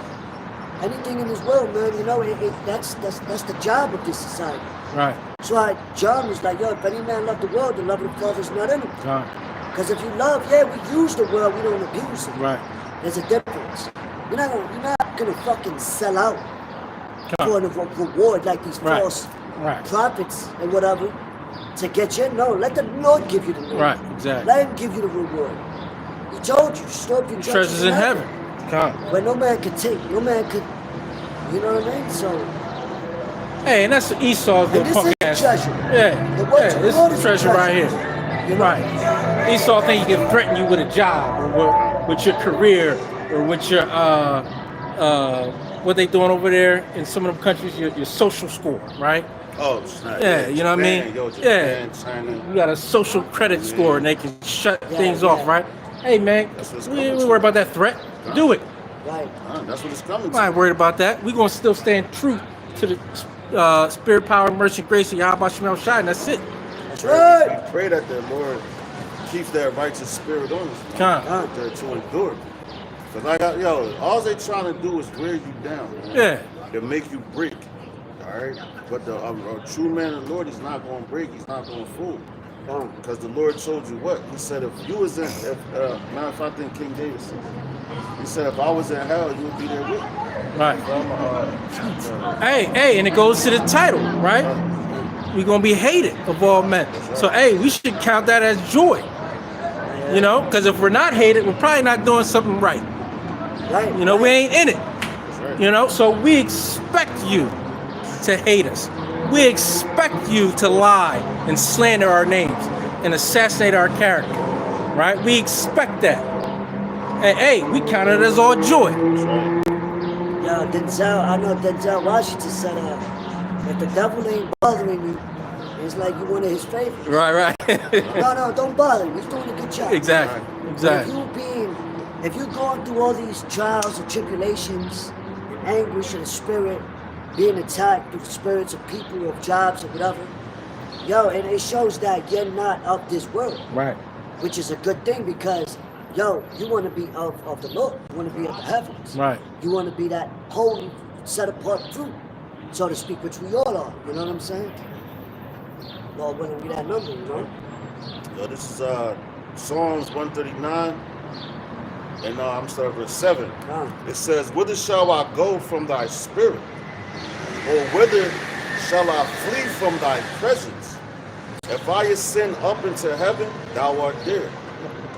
anything in this world, man. You know, that's the job of this society. Right. That's why John was like, yo, if any man love the world, the love of the Father is not in him. Right. Because if you love, yeah, we use the world, we don't abuse it. Right. There's a difference. You're not gonna fucking sell out for the reward like these Right. false Right. prophets and whatever to get you. No, let the Lord give you the reward. Right, exactly. Let him give you the reward. He told you, store up your Treasures in heaven. Come. Where no man could take, no man could, you know what I mean? So, Hey, and that's Esau's and little this punk is ass. treasure. Yeah, The word yeah, to the this Lord is is the treasure right here. You know? Right. Esau think he can threaten you with a job or with your career or with your what they doing over there in some of them countries, your social score, right? Oh, snap. Yeah, you know what I Japan, mean? Yo, Yeah. Japan, China. You got a social credit score and they can shut Yeah, things yeah. off, right? Hey man, That's what's we coming ain't to. worry about that threat. Do it. Right. That's what it's coming I'm to. not worried about that. We're gonna still stand true to the spirit, power, mercy, grace of Yahweh Shemel Shai, and that's it. That's right. We pray that the Lord keeps that righteous spirit on us. Come. Out there to endure. Cause all they trying to do is wear you down. Man. Yeah. To make you break. All right. But a true man of the Lord is not going to break. He's not going to fool. Because the Lord told you what? He said if you was in, matter of fact, I think King David said, he said if I was in hell, you would be there with me. Right. So Hey, and it goes to the title, right? We're gonna be hated of all men. So hey, we should count that as joy. You know, because if we're not hated, we're probably not doing something right. Right. You know, we ain't in it. that's right. You know, so we expect you to hate us. We expect you to lie and slander our names and assassinate our character, right? We expect that. And hey, we count it as all joy. Yo, Denzel, I know Denzel Washington said, if the devil ain't bothering you, it's like you one of his favorites. Right. No, don't bother him. He's doing a good job. Exactly. But if you're going through all these trials and tribulations, and anguish of the spirit, being attacked through the spirits of people, of jobs, or whatever, yo, and it shows that you're not of this world, Right. which is a good thing because, yo, you want to be of the Lord. You want to be of the heavens. Right. You want to be that holy, set apart fruit, so to speak, which we all are. You know what I'm saying? Lord willing, we that number, you know? Yo, this is Psalms 139, and I'm starting verse 7. It says, whither shall I go from thy spirit? Or whither shall I flee from thy presence? If I ascend up into heaven, thou art there.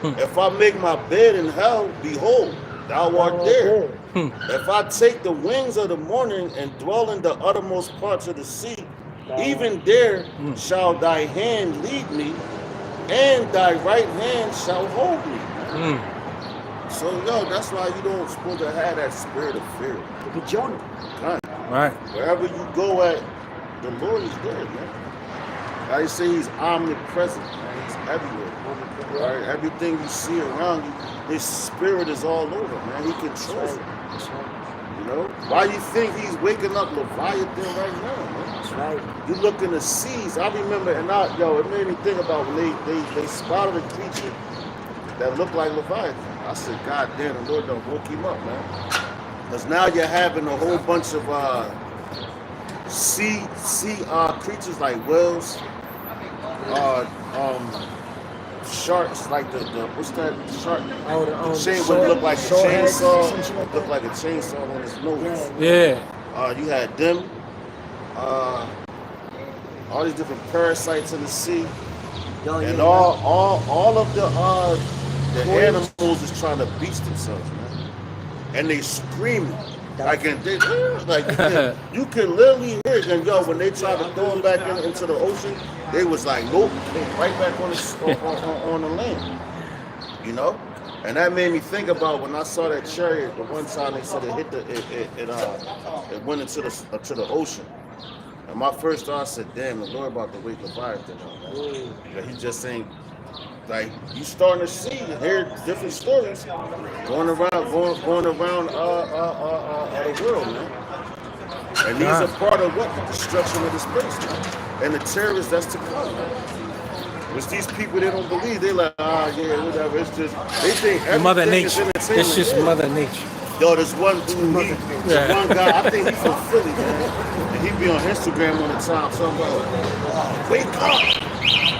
If I make my bed in hell, behold, thou art there. If I take the wings of the morning and dwell in the uttermost parts of the sea, even there shall thy hand lead me, and thy right hand shall hold me. So, that's why you don't supposed to have that spirit of fear. Look at Jonah. Right. Right. Wherever you go at, the Lord is there, man. I say he's omnipresent, man. He's everywhere. Right? Everything you see around you, his spirit is all over, man. He controls it. You know? Why you think he's waking up Leviathan right now, man? That's right. You look in the seas. I remember, and it made me think about when they spotted a creature that looked like Leviathan. I said, God damn, the Lord done woke him up, man. Because now you're having a whole bunch of sea creatures like whales, sharks, like the what's that shark? The chain would look like a chainsaw. Look like a chainsaw on his nose. Yeah. You had them. All these different parasites in the sea, and all of the animals is trying to beach themselves, man, and they screaming like you can literally hear it. And when they tried to throw them back into the ocean, they was like, nope, right back on the land, you know. And that made me think about when I saw that chariot the one time they said it went into the ocean. And my first thought, I said, damn, the Lord about to wake Leviathan up, man. But he just ain't, like, you starting to see and hear different stories going around the world, man. And these are part of what? The destruction of this place, man. And the terrorists that's to come, man. It's these people, they don't believe. They like, yeah, whatever. It's just, they think everything Mother is Nature. entertainment. It's just Mother Nature. Yo, there's one dude, one guy, I think he's from Philly, man. And he be on Instagram on the time talking about, wake up.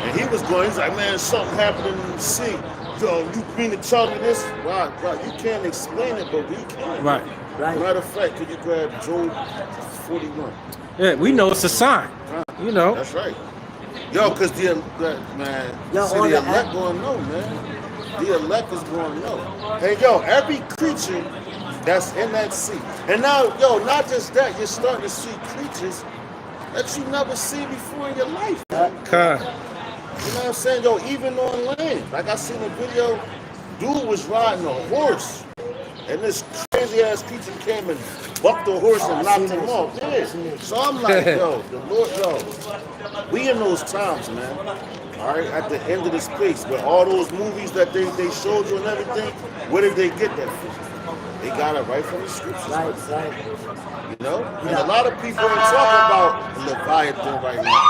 And he was going, he's like, man, something happening in the sea. Yo, you mean to tell me this? Wow, you can't explain it, but we can. Right. Right. Matter of fact, could you grab Job 41? Yeah, we know it's a sign. You know. That's right. Yo, because man, Yo, see, on the the elect app. going to know, man. The elect is going to know. Hey, yo, every creature that's in that sea. And now, yo, not just that, you're starting to see creatures that you never seen before in your life. Okay. You know what I'm saying? Yo, even on land. Like I seen a video, dude was riding a horse. And this crazy ass creature came and bucked the horse and knocked him off. Yeah. So I'm like, yo, the Lord, yo, we in those times, man. All right, at the end of this place, where all those movies that they showed you and everything, where did they get that from? They got it right from the scriptures. Right. You know? And a lot of people ain't talking about Leviathan right now.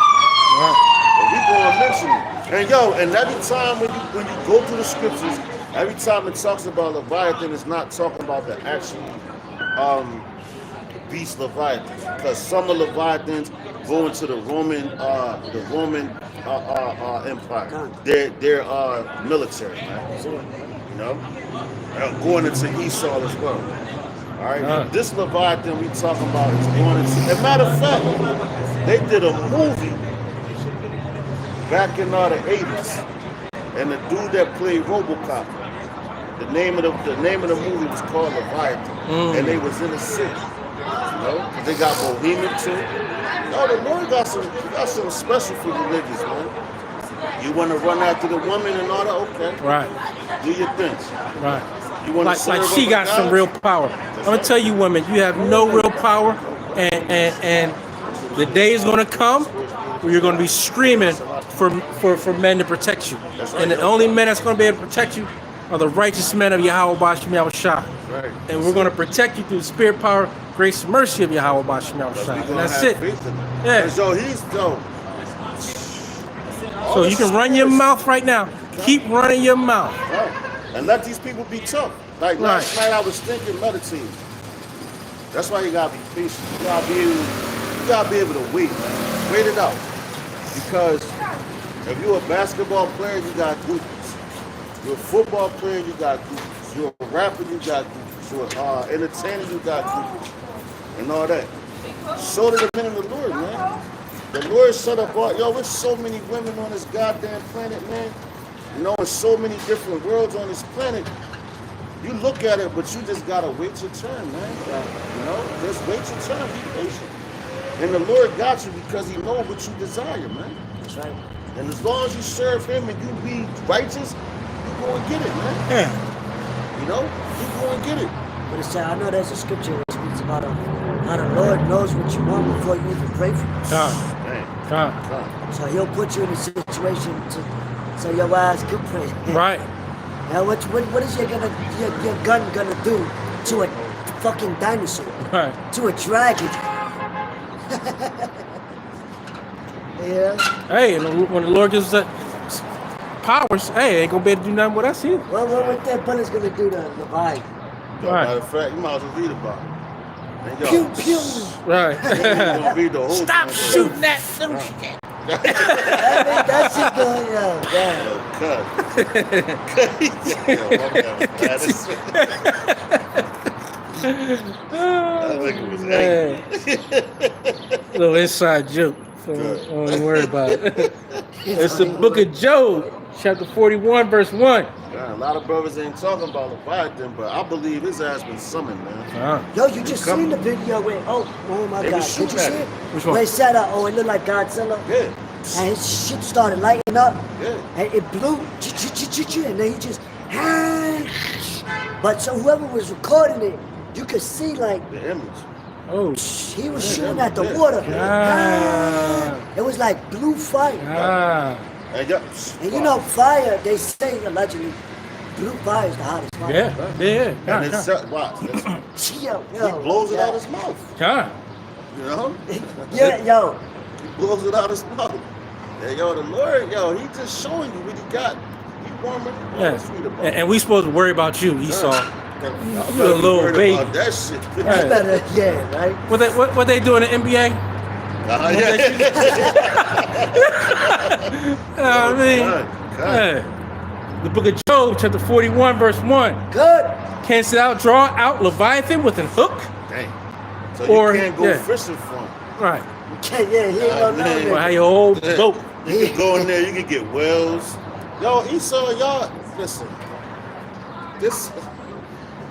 But we gonna mention it. And yo, and every time when you go through the scriptures, every time it talks about Leviathan, it's not talking about the actual beast Leviathan. Because some of Leviathans go into the Roman Empire. They're military, man. You know? Going into Esau as well. All right, this Leviathan we talking about is going into. As a matter of fact, they did a movie back in the 80s, and the dude that played RoboCop, the name of the movie was called Leviathan, and they was in the city. You know, 'cause they got Bohemian too. No, the Lord got something special for religious, man. You want to run after the woman and all that? Okay, Right. do your thing. Right. You want to Like she got some real power. I'm gonna tell you, women, you have no real power, and the day is gonna come where you're gonna be screaming for men to protect you. right. And the only men that's gonna be able to protect you are the righteous men of Yahweh Bashem Yahushua. Right. And we're gonna protect you through the spirit, power, grace, and mercy of Yahweh Bashem Yahushua. And that's it. Yeah. So he's dope. So you can run your mouth right now. Keep running your mouth. Right. And let these people be tough. Like last night I was thinking, meditating. That's why you gotta be patient. You gotta be able to wait, man. Wait it out. Because if you're a basketball player, you got groupies. You're a football player, you got groupies. You're a rapper, you got groupies. You're an entertainer, you got groupies. And all that. So did the men of the Lord, man. The Lord set up all, there's so many women on this goddamn planet, man. You know, there's so many different worlds on this planet. You look at it, but you just gotta wait your turn, man. You know, just wait your turn, be patient. And the Lord got you because He knows what you desire, man. That's right. And as long as you serve Him and you be righteous, you go and get it, man. Yeah. You know, you go and get it. But it's, I know there's a scripture that speaks about how the Lord knows what you want before you even pray for it. Man, So He'll put you in a situation so your eyes can pray. Right. Now, what is your gun gonna do to a fucking dinosaur? Right. To a dragon? Yeah. Hey, and when the Lord gives us powers, hey, ain't gonna be able to do nothing with us either. Well, what that bullet's gonna do to Leviathan? Right. Matter of fact, you might as well read about it. And Pew yo, pew. Right. you gonna read the whole Stop thing. shooting that little shit. That shit going, yeah. Man. Little inside joke. So don't even worry about it. It's the book of Job, chapter 41, verse 1. Yeah, a lot of brothers ain't talking about Leviathan, but I believe his ass been summoned, man. Yo, you just seen the video where, oh my They God, was did you see shooting at it? Which one? Where it said, it looked like Godzilla. Yeah, And his shit started lighting up. yeah. And it blew, and then he just, but so whoever was recording it, you could see like, The image. Oh, he was shooting at the water. Ah. It was like blue fire. And, yeah, And you know, fire, they say allegedly, blue fire is the hottest fire. yeah. and it's watch. He Yo, blows it out his mouth. You know? Yeah, yo. He blows it out his mouth. And yo, the Lord, yo, he just showing you what he got. He warming. Yeah. And we supposed to worry about you, Esau. I'm You a not little worried baby. about that shit. You better, yeah, right? What they do in the NBA? Yeah. You know what I mean? God. Hey. The book of Job, chapter 41, verse 1. Good. Canst thou draw out Leviathan with an hook? Dang. So Or- you can't go yeah. fishing for him. Right. Yeah, he ain't gonna know man. Or that. how your old boat. You can go in there, you can get whales. Yo, Esau, y'all, listen. This,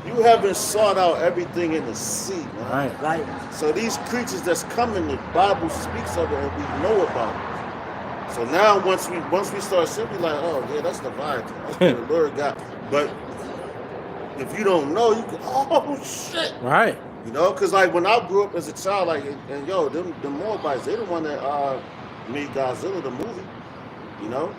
you haven't sought out everything in the sea, man. Right. Right. So these creatures that's coming, the Bible speaks of it and we know about it. So now once we start seeing, we like, oh yeah, that's Leviathan. That's what the Lord got. But if you don't know, you can, oh shit. Right. You know, because like when I grew up as a child, like, and yo, the Moabites, they the one that made Godzilla the movie, you know?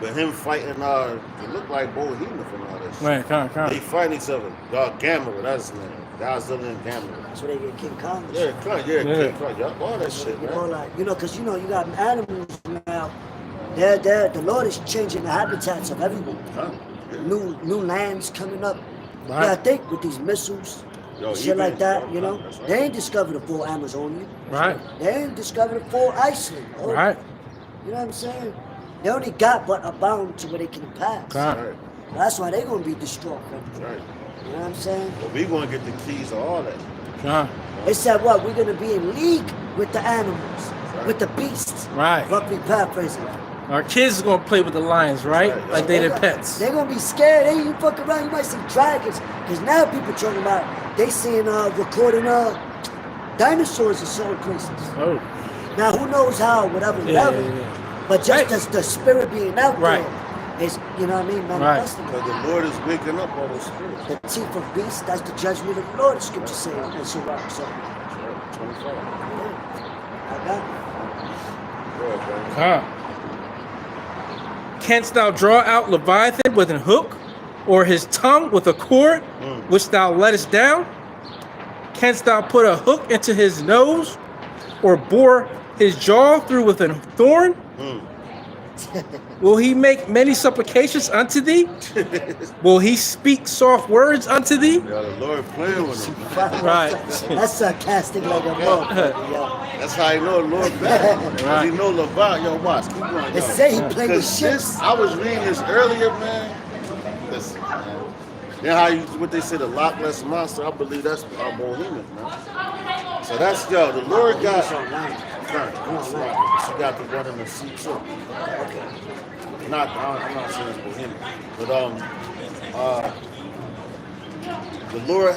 But him fighting, it looked like Bohemian from all that shit. Right. Come They on. fight each other. Gamera, that's his name. Godzilla and Gamera. That's where they get King Kong. Yeah, King, yeah, all that shit, You know, man. like, you know, because you know, you got animals now. The Lord is changing the habitats of everyone. Huh? New lands coming up. Right. Yeah, I think with these missiles, Yo, shit even- like that, you know, That's right. they ain't discovered a full Amazonia. Right. They ain't discovered a full Iceland. Oh, Right. You know what I'm saying? They only got but a bound to where they can pass. Come Right, That's why they're gonna be destroyed. right. You know what I'm saying? But we gonna get the keys to all that. on. They said what? We're gonna be in league with the animals, with the beasts. Right. Roughly paraphrasing. Our kids are gonna play with the lions, right? Right. Like they their pets. They're gonna be scared. They you fuck around, you might see dragons. Cause now people talking about they seeing recording dinosaurs in certain places. Oh. Now who knows how, whatever, Yeah, whatever. yeah, yeah. But just Right. as the spirit being out Right. there is, you know what I mean, manifesting. Because the Lord is waking up all those spirits. The teeth of beasts, that's the judgment of the Lord, the scripture says. And so, so Right, 25. yeah, I got it. Good, bro. Huh. Canst thou draw out Leviathan with an hook, or his tongue with a cord, which thou lettest down? Canst thou put a hook into his nose, or bore his jaw through with a thorn? Will he make many supplications unto thee? Will he speak soft words unto thee? Yeah, the Lord playing with them. Right. That's sarcastic like a motherfucker, yo. That's how you know the Lord bad. Because you know Leviathan. Yo, watch. Keep going. They yo. say he played with 'Cause ships. this, I was reading this earlier, man. Listen, man. Then how you, what they say, the Loch Ness Monster, I believe that's our Bohemian, man. So that's, yo, the Lord got, she got the one in the sea too. I'm not saying it's Bohemian, but the Lord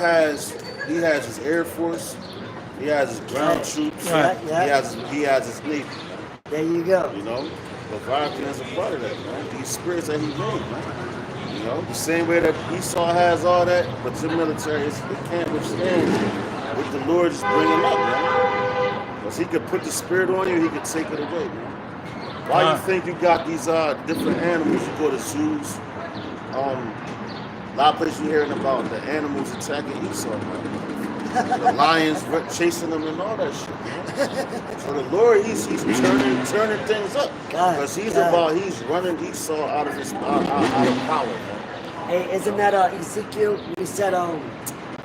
he has his Air Force, he has his ground troops, Right. he has his Navy, There you go. you know? Leviathan is a part of that, man. These spirits that he made, man. You know, the same way that Esau has all that, but your military, it can't withstand what the Lord is bringing up, man. Because he could put the spirit on you, he could take it away, man. Why you think you got these different animals? You go to zoos, a lot of places you're hearing about the animals attacking Esau, man. The lions chasing them and all that shit, man. So the Lord, he's turning things up. God, Because God. he's running Esau out of his out of power, man. Hey, isn't that Ezekiel? He said,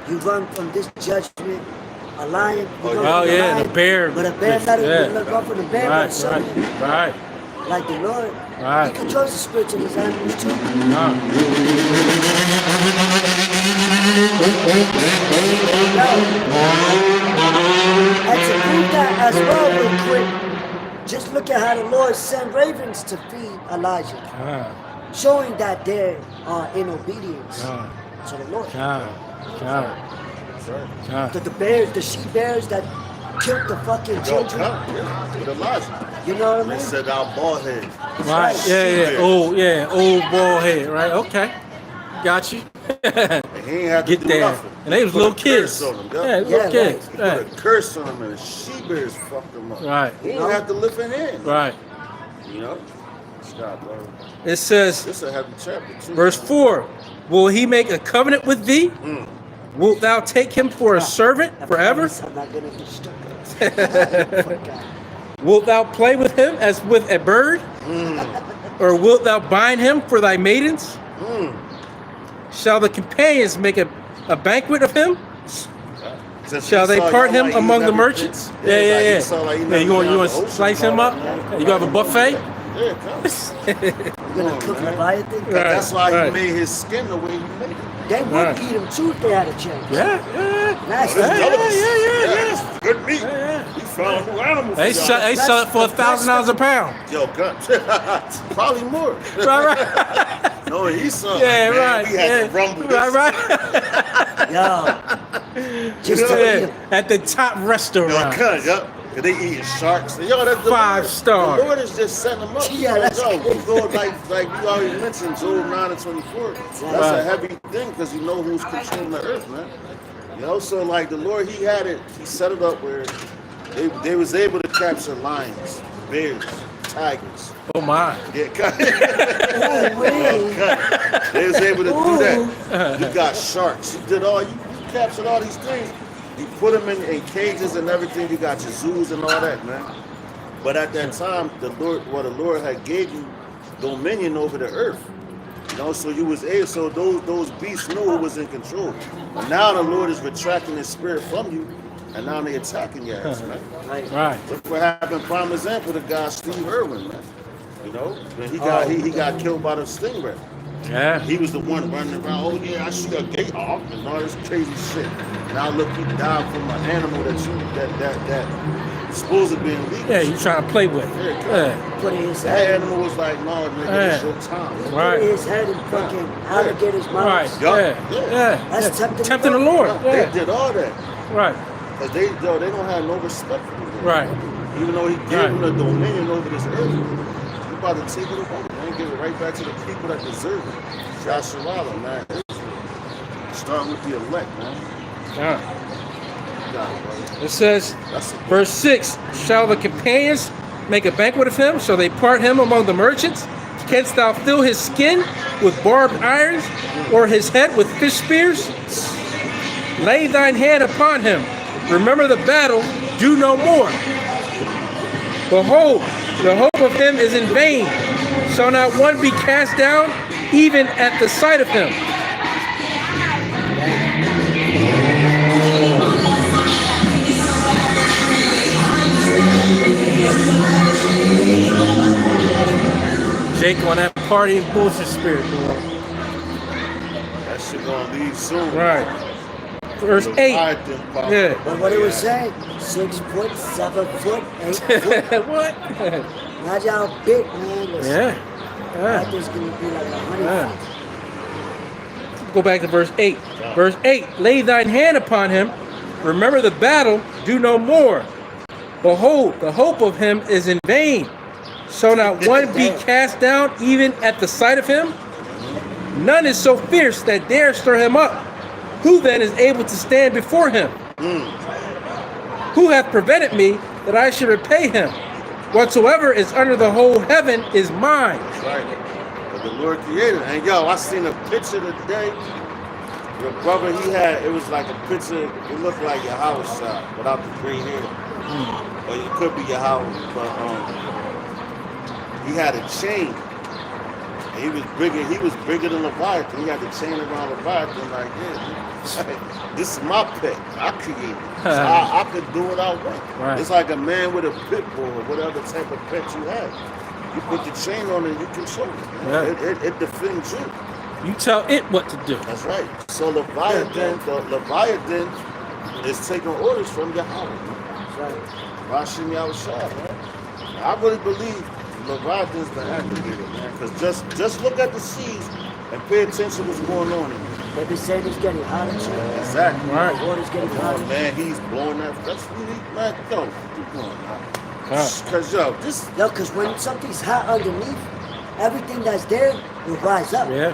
you run from this judgment, a lion. You run Oh from yeah, lion, the bear. But a bear not Yeah. run from the bear. Right, but right, something. right. Like the Lord. Right. He controls the spirits of his animals too. And to prove that as well, real quick, just look at how the Lord sent ravens to feed Elijah, showing that they are in obedience to the Lord. The she bears that killed the fucking Yo, children. come, yeah, with Elijah. You know what I They mean? said our bald head. Right. Yeah. Old bald head. Right. Okay. Got you. And he ain't have to Get do there. nothing. And they was Put little a kids. curse on them, Yeah, yeah. little Yeah, kids. He Right. put a curse on them and the she-bears fucked them up. Right. He didn't have to lift a hand. Right. You know? Stop, bro. It says, This is a heavy chapter, too. verse 4, will he make a covenant with thee? Wilt thou take him for a servant forever? I'm not gonna destroy Wilt thou play with him as with a bird? Or wilt thou bind him for thy maidens? Shall the companions make a banquet of him? Since Shall they Esau, part y'all him like he among the never merchants? been- like Yeah. Esau, like he Yeah, never you been want out to the ocean slice him and all up? that, man. You gonna have a buffet? Yeah, it comes. You're gonna cook Leviathan? Right. That's why right. he made his skin the way he made it. They would Right. eat him too if they had a chance. Yeah, Nice. It's good meat. yeah. We found new animals. They for sell, y'all. they sell it for $1,000 a pound. Yo, gun. Probably more. Right, right. No, he saw. Yeah, man, right. We had yeah. to rumble this. Right, right. Yo. Just to eat Yeah. him. At the top Yo, restaurant. cut, yup. Cause they eating sharks. Yo, that's the 5-star. The Lord is just setting them up. Yeah, that's Yo, crazy. we go like you already mentioned, Job 9:24. That's Right. a heavy thing because you know who's controlling the earth, man. You know, so like the Lord, he had it. He set it up where they was able to capture lions, bears, tigers. Oh my. Yeah, cut. Ooh, wee. Cut. They was able to do that. You got sharks. You did all. You captured all these things. You put them in cages and everything. You got your zoos and all that, man. But at that time, the Lord had gave you dominion over the earth. You know, so you was able. So those beasts knew who was in control. But now the Lord is retracting His spirit from you, and now they attacking your ass, man. Right. Right. Look what happened. Prime example, the guy Steve Irwin, man. You know, and he got killed by the stingray. Yeah. He was the one running around. Oh yeah, I shoot a gate off and all this crazy shit. Now look, he died from an animal that supposed to be illegal. Yeah, you trying to play with it. Yeah. Put it in his That head. animal was like, no, nigga, Yeah. it's your time. Put Right. it in his head and fucking alligator's mouth. Right. Yup. Yeah. Yeah. Yeah. That's yeah. tempting Tempting the the Lord. They Yeah. did all that Right. because they don't have no respect for him. Right. Even though he gave Right. him the dominion over this earth, he about to take it away and give it right back to the people that deserve it. Joshua, man. Start with the elect, man. Yeah. You got it, brother. It says, That's it. verse 6, shall the companions make a banquet of him? Shall they part him among the merchants? Canst thou fill his skin with barbed irons, or his head with fish spears? Lay thine hand upon him. Remember the battle, do no more. Behold, the hope of him is in vain. Shall not one be cast down, even at the sight of him? Jake on that party and bullshit spirit, boy. That shit gonna leave soon. Right. Verse 8. Yeah. But what it was saying, 6 foot, 7 foot, 8 foot. What? Imagine how big, man. Listen, Yeah. that is gonna be like 100 Yeah. feet. Go back to verse 8. Verse 8. Lay thine hand upon him. Remember the battle. Do no more. Behold, the hope of him is in vain. Shall not one be cast down even at the sight of him? None is so fierce that dare stir him up. Who then is able to stand before him? Who hath prevented me that I should repay him? Whatsoever is under the whole heaven is mine. Right. But the Lord created. And yo, I seen a picture today. Your brother, it was like a picture, it looked like your house without the green hair. Or it could be your house, but he had a chain. And he was bigger than Leviathan. He had the chain around Leviathan like this. This is my pet. I created it. So I could do what I want. Right. It's like a man with a pit bull or whatever type of pet you have. You put the chain on it, you control it. Yeah. It defends you. You tell it what to do. That's right. So Leviathan is taking orders from Yahweh. That's right. Rashim Yahushua, man. I really believe Leviathan's the activator, man. Because just look at the seas and pay attention to what's going on in there. They be saying it's getting hotter, too. Exactly. Right. The water's getting Come hotter. on, man. He's blowing that. That's really, man. Yo, keep going, man. Right. Because, yo, this. No, because when something's hot underneath, everything that's there will rise up. Yeah.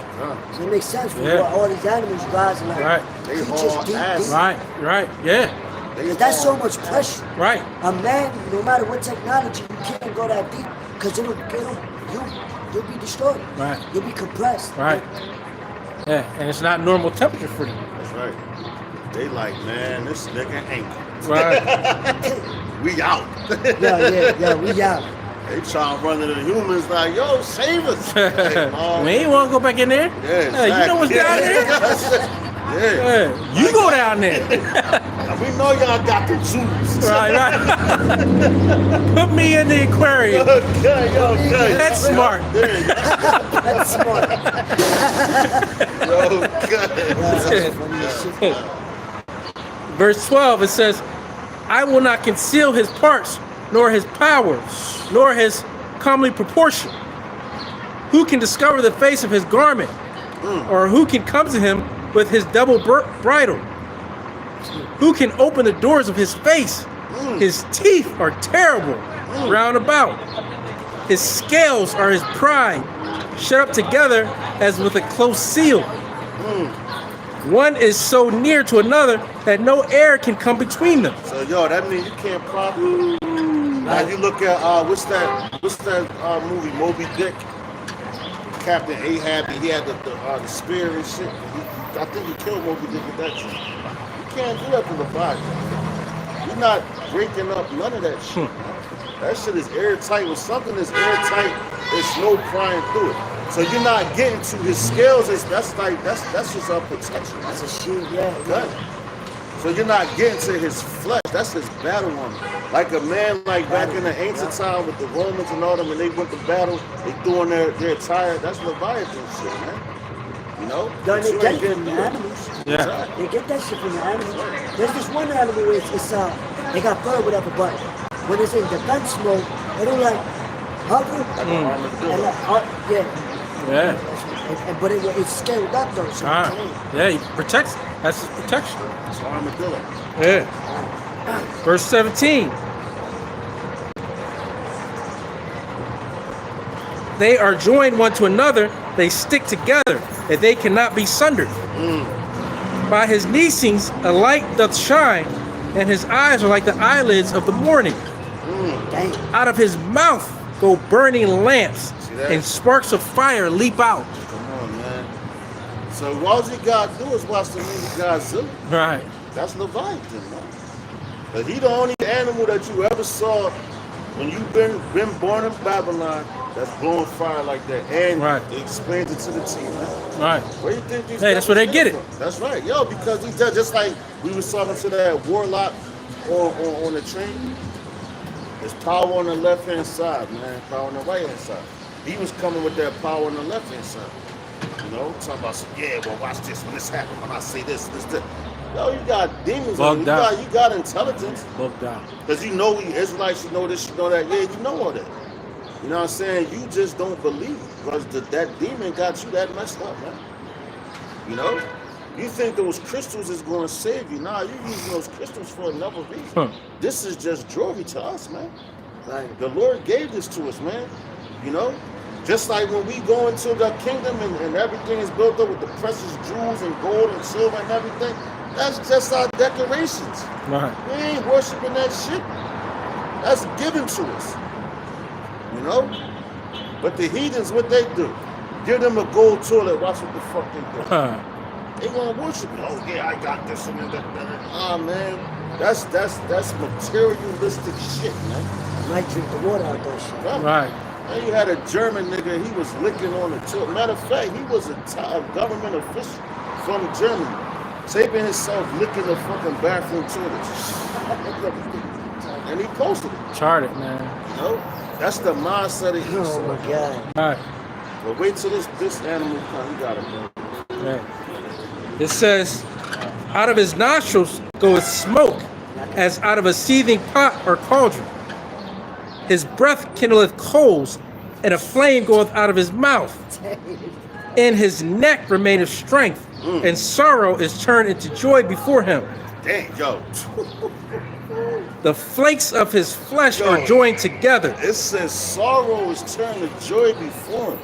So it makes sense for Yeah. all these animals rising like Right. They creatures haul deep, ass. deep. Right. Yeah. Because that's so much pressure. Right. A man, no matter what technology, you can't go that deep because you'll be destroyed. Right. You'll be compressed. Right. Yeah. And it's not normal temperature for them. That's right. They like, man, this nigga ain't. Right. We out. Yeah, we out. They trying to run into the humans like, yo, save us. Hey, Mom. We ain't want to go back in there. Yeah, You know what's down there? Yeah. You go down there. We know y'all got the juice. Right. Put me in the aquarium. Okay. That's smart. That's smart. Okay. That's funny as shit. Verse 12, it says, I will not conceal his parts, nor his power, nor his comely proportion. Who can discover the face of his garment? Or who can come to him with his double bridle? Who can open the doors of his face? His teeth are terrible round about. His scales are his pride, shut up together as with a close seal. One is so near to another that no air can come between them. So yo, that means you can't probably. Now you look at what's that movie Moby Dick? Captain Ahab, and he had the spear and shit. I think he killed Moby Dick with that shit. You can't do that to the body. You're not breaking up none of that shit. That shit is airtight. When something is airtight, there's no prying through it. So you're not getting to his scales. That's just our protection. That's a shield, yeah. Right. So you're not getting to his flesh. That's his battle armor. Like a man, like back in the ancient time with the Romans and all them, when they went to battle, they threw on their attire. That's Leviathan shit, man. You know? They But you get ain't it getting from the through it. animals. Yeah. They get that shit from the animals. There's this one animal where it's they got fur or whatever, but when it's in defense mode, they don't like hover. Like an armadillo. And yeah. Yeah. But it's scaled up though. So Yeah, he protects. That's his protection. It's an armadillo. Yeah. Verse 17. They are joined one to another, they stick together, that they cannot be sundered. By his neesings a light doth shine, and his eyes are like the eyelids of the morning. Dang. Out of his mouth go burning lamps, See that? and sparks of fire leap out. Come on, man. So all you gotta do is watch the movie Godzilla. Right. That's Leviathan, man. But he the only animal that you ever saw when you've been born in Babylon that's blowing fire like that. And Right. it expands it to the T, man. Right. Where do you think these Hey, that's where they devils get came it. from? That's right. Yo, because these devils, just like we was talking to that warlock on the train, there's power on the left-hand side, man. Power on the right-hand side. He was coming with that power on the left-hand side. You know, talking about, yeah, well, watch this when this happens, when I say this. Yo, you got demons on you. Bugged out. You got intelligence. Look down. Because you know we Israelites, you know this, you know that. Yeah, you know all that. You know what I'm saying? You just don't believe because that demon got you that messed up, man. You know? You think those crystals is going to save you. Nah, you're using those crystals for another reason. This is just jewelry to us, man. Right. The Lord gave this to us, man. You know? Just like when we go into the kingdom and everything is built up with the precious jewels and gold and silver and everything, that's just our decorations. Right. We ain't worshiping that shit. That's given to us. You know? But the heathens, what they do? Give them a gold toilet, watch what the fuck they do. They gonna worship you. Oh yeah, I got this and that. Ah man, that's materialistic shit, man. Might drink the water out that shit. Right. And you had a German nigga, he was licking on the toilet. Matter of fact, he was a government official from Germany, taping himself licking the fucking bathroom toilets. And he posted it. Charted, man. You know? That's the mindset of Oh my God. Right. But wait till this animal comes. You got it, man. Right. It says, out of his nostrils goeth smoke, as out of a seething pot or cauldron. His breath kindleth coals, and a flame goeth out of his mouth. In his neck remaineth strength, and sorrow is turned into joy before him. Dang, yo. The flakes of his flesh are joined together. It says sorrow is turned to joy before him.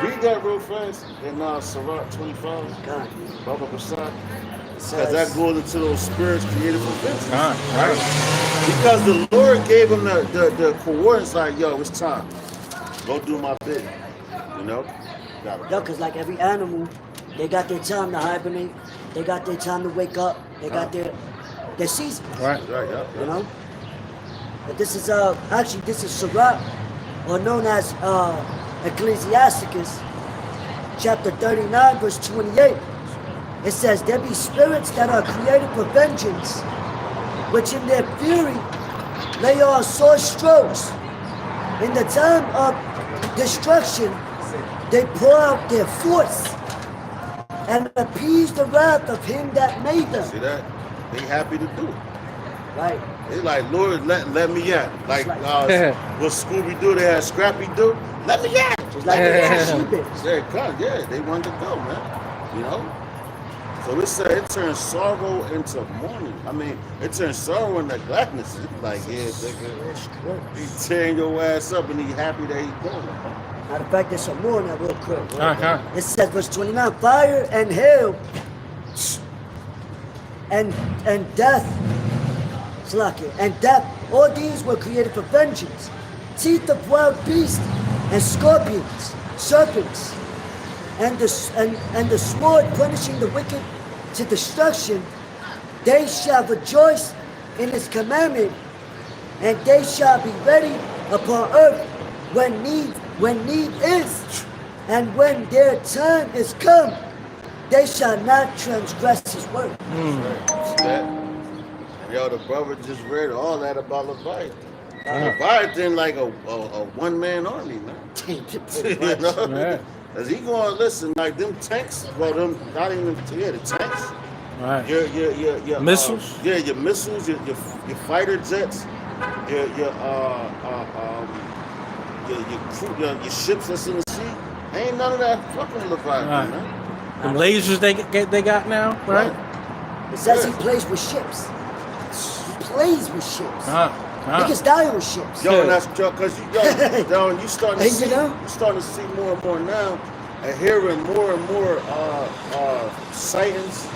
Read that real fast in Sirach 25. God. Baba Basad. It Because that says, goes into those spirits created for vengeance. Right. Because the Lord gave him the coordinates like, yo, it's time. Go do my bidding. You know? yo, cause like every animal, they got their time to hibernate. They got their time to wake up. They got their season. Right. Right, yeah. You know. But this is actually this is Sirach, or known as Ecclesiasticus, chapter 39, verse 28. It says, there be spirits that are created for vengeance, which in their fury lay on sore strokes. In the time of destruction, they pour out their force and appease the wrath of him that made them. See that? They happy to do it. Right. They like, Lord, let me out. Like Right. what Scooby Doo, they had Scrappy Doo. Let me out. Just like the sheep is. Yeah, God, yeah, they wanted to go, man. You know? So it turns sorrow into mourning. I mean, it turns sorrow into gladness. It's like, yeah, nigga, he tearing your ass up and he happy that he going. Matter of fact, there's some more now real quick. Uh-huh. It says, verse 29, fire and hail and death, Slakia, and death, all these were created for vengeance. Teeth of wild beasts and scorpions, serpents, and the sword punishing the wicked to destruction. They shall rejoice in his commandment, and they shall be ready upon earth when need is, and when their time is come, they shall not transgress his word. And yo, the brother just read all that about Leviathan. Leviathan like a one-man army, man. You know? Right. As he going, listen, like them tanks, well, them, not even, yeah, the tanks. Right. Your Missiles? Your missiles, your fighter jets, your ships that's in the sea. Ain't none of that fucking Leviathan, Right. man. The lasers they got now, right? It says he plays with ships. He plays with ships. He gets dying with ships. Yo, and that's because you starting to Hey, see, you know? you starting to see more and more now, and hearing more and more sightings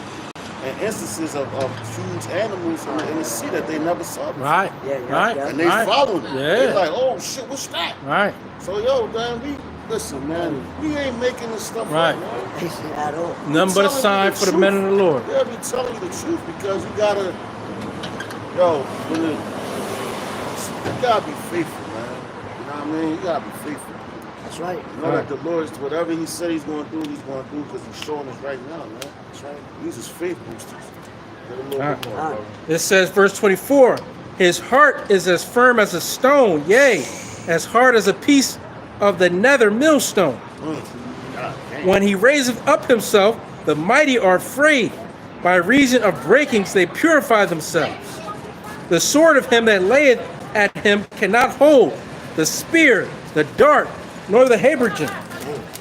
and instances of huge animals in the sea that they never saw before. Right. Yeah, Right. yeah. And they Right. following it. Yeah. They're like, oh shit, what's that? Right. So yo, man, listen, man, we ain't making this stuff Right. up, man. At all. None but a sign for the men of the Lord. Yeah, be telling you the truth because you gotta, yo, you gotta be faithful, man. You know what I mean? You gotta be faithful. That's right. You know that the Lord, whatever He said He's gonna do because He's showing us right now, man. That's right. These is faith boosters. Get a little Alright. bit more, bro. It says, verse 24, his heart is as firm as a stone, yea, as hard as a piece of the nether millstone. God damn. When he raiseth up himself, the mighty are afraid. By reason of breakings, they purify themselves. The sword of him that layeth at him cannot hold, the spear, the dart, nor the habergeon.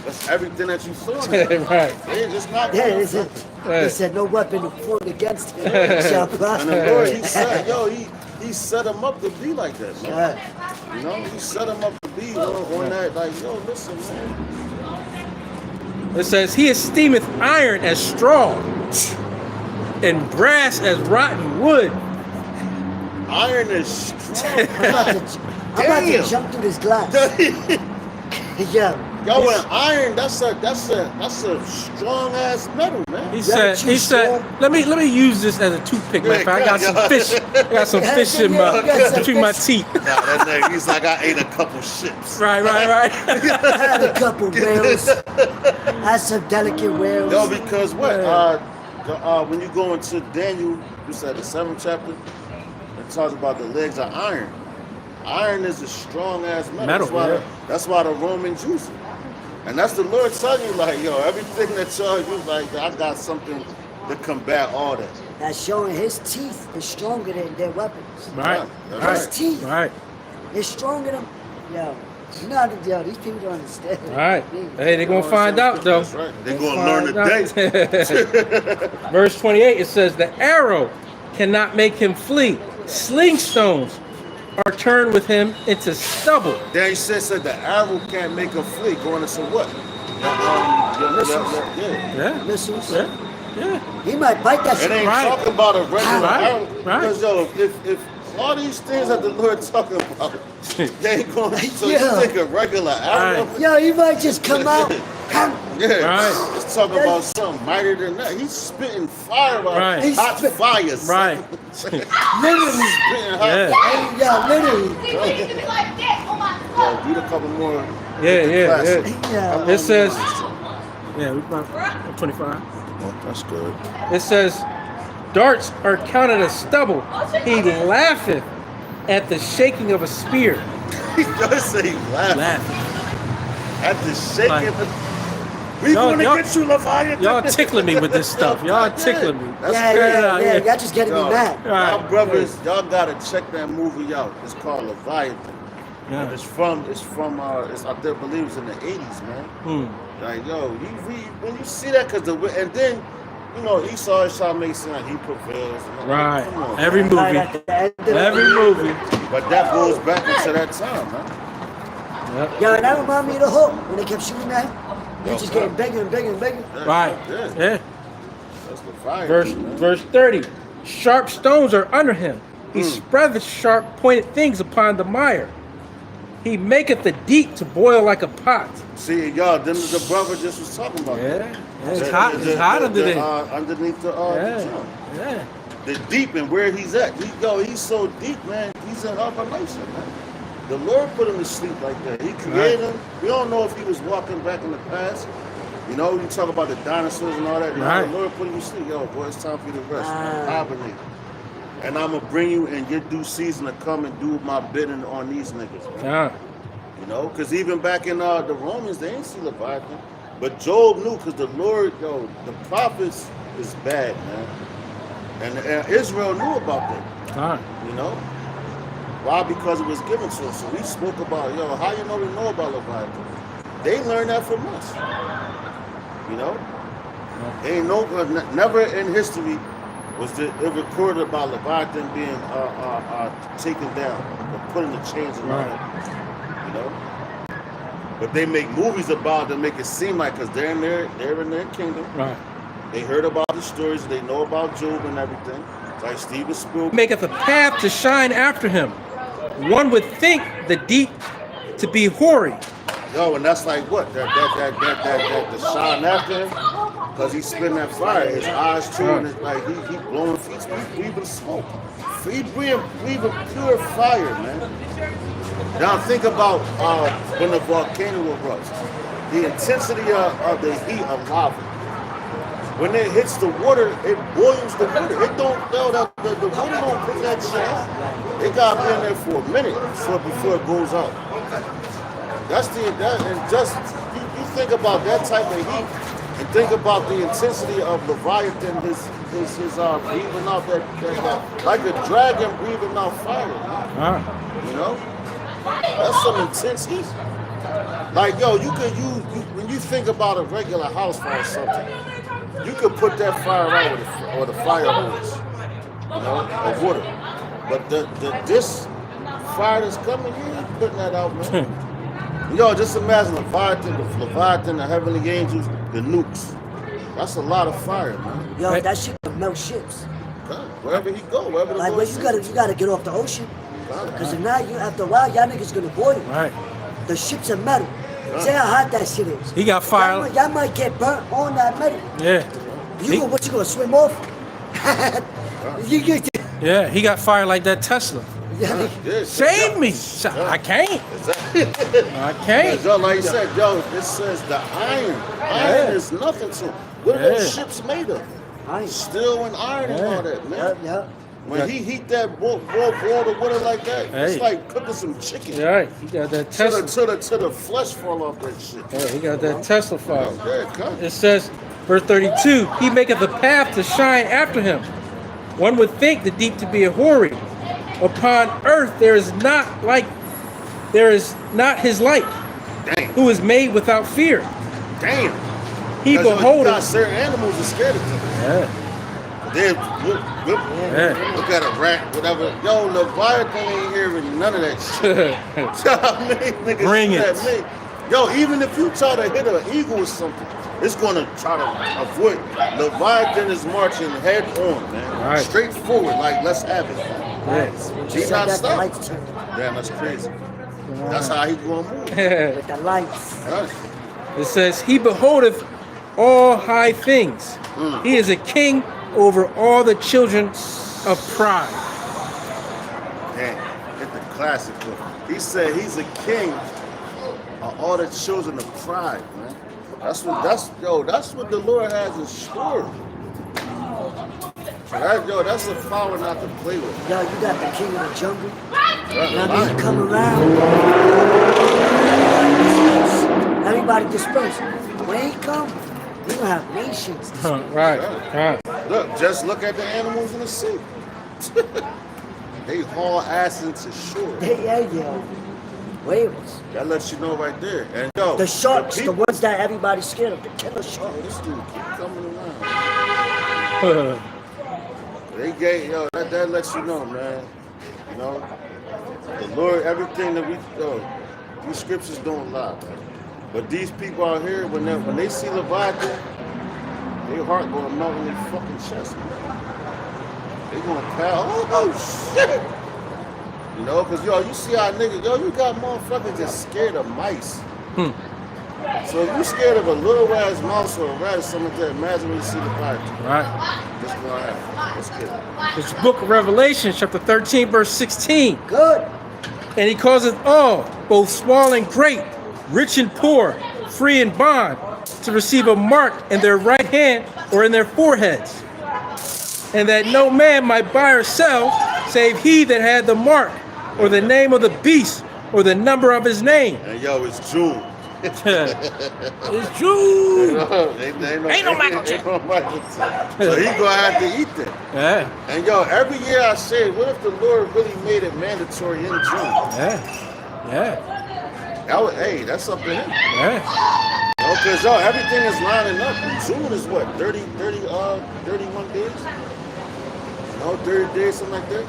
That's everything that you saw. Right. They just not Yeah, going it said, Right. he said no weapon formed against him shall And the prosper. Lord, He said, yo, he set him up to be like that, man. Right. You know, He set him up to be on that, like, yo, listen, man. It says, he esteemeth iron as straw, and brass as rotten wood. Iron is strong. I'm about to Damn. jump through this glass. Yeah. Yo, and iron, that's a strong ass metal, man. He said, let me use this as a toothpick, man. I got some fish. I got some fish in between my teeth. Nah, that nigga, he's like, I ate a couple ships. Right. I had a couple whales. I had some delicate whales. Yo, because what? When you go into Daniel, you said the 7th chapter, it talks about the legs of iron. Iron is a strong ass metal. That's why the Romans use it. And that's the Lord telling you, like, yo, everything that y'all use, like, I got something to combat all that. That's showing his teeth is stronger than their weapons. Right. His teeth Right. is stronger than, yo. You know how to, yo, these people don't understand. Right. Hey, they're going to find out, though. That's right. They're going to learn today. Verse 28, it says, the arrow cannot make him flee. Sling stones are turned with him into stubble. Then he said the arrow can't make him flee. Going into what? Yeah. Missiles. Yeah. He might bite that It shit. ain't Right. talking about a regular Right. arrow. Right. Because yo, if all these things that the Lord talking about, they ain't going. So Yeah. you think a regular arrow? Right. Yo, he might just come out. Yeah. Right. It's talking about something mightier than that. He's spitting fire out, Right. hot fires. Right. Spitting hot Yeah. fire. Yo, literally. like that. Oh my Yo, God. read a couple more. Yeah. Yeah. It says, yeah, we about 25. That's good. It says, darts are counted as stubble. He laugheth at the shaking of a spear. He does say laugh. At the shaking. Like, We y'all- gonna y'all- get you, Leviathan. Y'all tickling me with this stuff. Y'all tickling me. That's Yeah, crazy. yeah, yeah. yeah. Y'all just getting me Yo, mad. Right. Y'all brothers, y'all gotta check that movie out. It's called Leviathan. Yeah. And it's from it's I believe it's in the 80s, man. Hmm. Like, yo, when you see that, and then, you know, Esau is trying to make it seem like he prevails. Right. Come on, Every man. Right movie. at the end of the Every movie. But that goes back into that time, man. Yep. Yo, and that remind me of the Hulk when they kept shooting at him. He Yo, just bro. getting bigger and bigger and bigger. Right. Yeah. Yeah. That's Leviathan, man. Verse 30. Sharp stones are under him. He spreadeth sharp pointed things upon the mire. He maketh the deep to boil like a pot. See, y'all, them the brother just was talking about. Yeah. that. It's hot. It's hot under there. Underneath the Yeah. jump. Yeah. The deep and where he's at. He's so deep, man. He's in hibernation, man. The Lord put him to sleep like that. He created him. We don't know if he was walking back in the past. You know, you talk about the dinosaurs and all that. Right. The Lord put him to sleep. Yo, boy, it's time for you to rest. Ah. Hibernate. And I'm going to bring you in your due season to come and do my bidding on these niggas, man. Yeah. You know, because even back in the Romans, they ain't see Leviathan. But Job knew, because the Lord, yo, the prophets is bad, man. And Israel knew about that, All right. you know? Why? Because it was given to us. So we spoke about, yo, how you know we know about Leviathan? They learned that from us. You know? Ain't never in history was it recorded about Leviathan being taken down or put in the chains and all that. You know? But they make movies about it to make it seem like, because they're in their kingdom. Right. They heard about the stories, they know about Job and everything. It's like Steven Spielberg. Maketh a path to shine after him. One would think the deep to be hoary. Yo, and that's like what? That the shine after him? Because he's spitting that fire. His eyes too, and it's like he blowing, he's breathing smoke. He breathing pure fire, man. Now think about when the volcano erupts. The intensity of the heat of lava. When it hits the water, it boils the water. It don't know that the water don't put that shit out. It got to be in there for a minute before it goes out. And just you think about that type of heat, and think about the intensity of Leviathan, his breathing out that like a dragon breathing out fire. Man. All right. You know, that's some intense heat. Like yo, you could use when you think about a regular house fire or something, you could put that fire out with a fire hose, you know, of water. But this fire that's coming, you ain't putting that out, man. Yo, just imagine Leviathan, the heavenly angels, the nukes. That's a lot of fire, man. Yo, Right. that shit can melt ships. God, wherever he go, wherever the Like, Lord but you gotta get off the ocean. God. Because if not, after a while, y'all niggas gonna boil. Right. The ships are metal. Say how hot that shit is. He got fire. Y'all might get burnt on that metal. Yeah. What you gonna swim off? you get Yeah. He got fire like that Tesla. yeah, Yeah, Save me. Yeah. I can't. Exactly. I can't. Yo, like you said, yo, it says the iron. Iron is nothing to it. What are those Yeah. ships made of? Iron. Steel and iron and all that, man. Yeah. When he heat that boil the water like that, Hey. it's like cooking some chicken. Yeah, right. He got that Till Tesla. the flesh fall off that shit. Yeah, he got that Tesla fire. Yeah, come. It says, verse 32, he maketh a path to shine after him. One would think the deep to be a hoary. Upon earth there is not his like, Damn. who is made without fear. Damn. He 'Cause, yo, you got beholdeth. certain animals are scared of them. Yeah, They yeah. look at a rat, whatever. Yo, Leviathan ain't hearing none of that shit. I mean, niggas Bring shoot it. at me. Yo, even if you try to hit an eagle or something, it's gonna try to avoid. Leviathan is marching head on, man. Right. Straight forward, like let's have it. Yeah. He's not that the stopping. lights turn. Damn, that's crazy. That's how he gonna move. With the lights. Right. It says, he beholdeth all high things. He is a king over all the children of pride. Damn, hit the classic one. He said he's a king of all the children of pride, man. That's what the Lord has in store. So that's a power not to play with. Yo, you got the king of the jungle. Right, Now right. he come around. Everybody disperse. When he come, we gonna have nations. Right. Look, just look at the animals in the sea. They haul ass into shore. Yeah. Whales. That lets you know right there. And yo, The sharks, the people, ones that everybody's scared of, the killer oh, sharks. this dude keep coming around. They gave that lets you know, man. You know, the Lord, everything that these scriptures don't lie, man. But these people out here, when they see Leviathan, their heart gonna melt in their fucking chest, man. They gonna pound. Oh shit! You know, cause you see how niggas, you got motherfuckers that's scared of mice. So if you scared of a little ass mouse or a rat or something like that, imagine when you see Leviathan. Right. This gonna happen. Let's get it. It's book of Revelation, chapter 13, verse 16. Good. And he causeth all, both small and great, rich and poor, free and bond, to receive a mark in their right hand or in their foreheads. And that no man might buy or sell, save he that had the mark, or the name of the beast, or the number of his name. And it's June. It's true. Ain't no Michael Jackson. So he gonna have to eat that. Yeah. And every year I say, what if the Lord really made it mandatory in June? Yeah. That's up to him. Yeah. Because everything is lining up. June is what, 31 days? 30 days, something like that.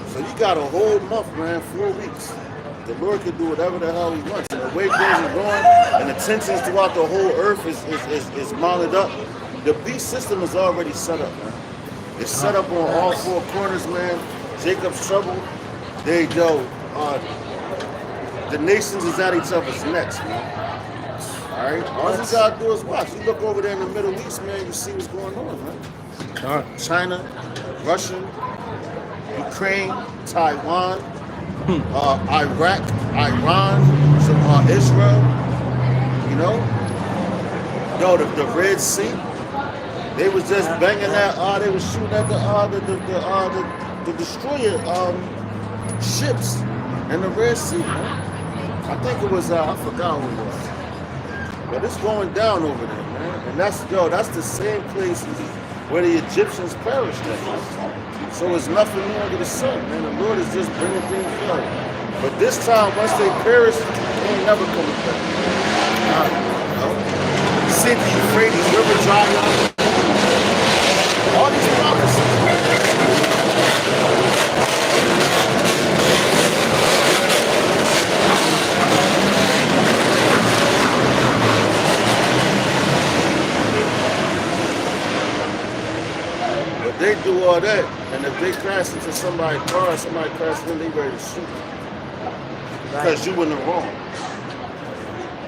So you got a whole month, man, 4 weeks. The Lord can do whatever the hell he wants. And the way things are going, and the tensions throughout the whole earth is mounted up. The beast system is already set up, man. It's set up on all four corners, man. Jacob's trouble. There you go. The nations is at each other's necks, man. All right? All you gotta do is watch. You look over there in the Middle East, man, you see what's going on, man. China, Russia, Ukraine, Taiwan, Iraq, Iran, Israel, you know? The Red Sea. They was just banging that, they was shooting at the destroyer ships in the Red Sea, man. I think it was, I forgot who it was. But it's going down over there, man. And that's the same place where the Egyptians perished at. So it's nothing new under the sun, man. The Lord is just bringing things down. But this time, once they perish, they ain't never coming back. See the Euphrates River dry up. All these prophecies. But they do all that, and if they crash into somebody's car, somebody crashes in, they ready to shoot. Because you in the wrong.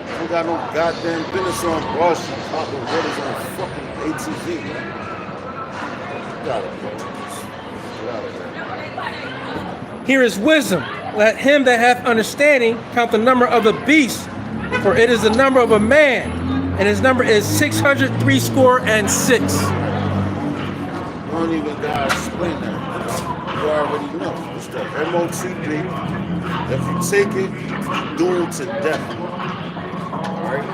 You don't got no goddamn business on Broad Street, popping waters on fucking ATV, man. You got it, bro. Get out of there. Here is wisdom. Let him that hath understanding count the number of the beast, for it is the number of a man, and his number is 603 score and 6. You don't even gotta explain that. You already know. It's the MOTB. If you take it, doomed to death. Alright?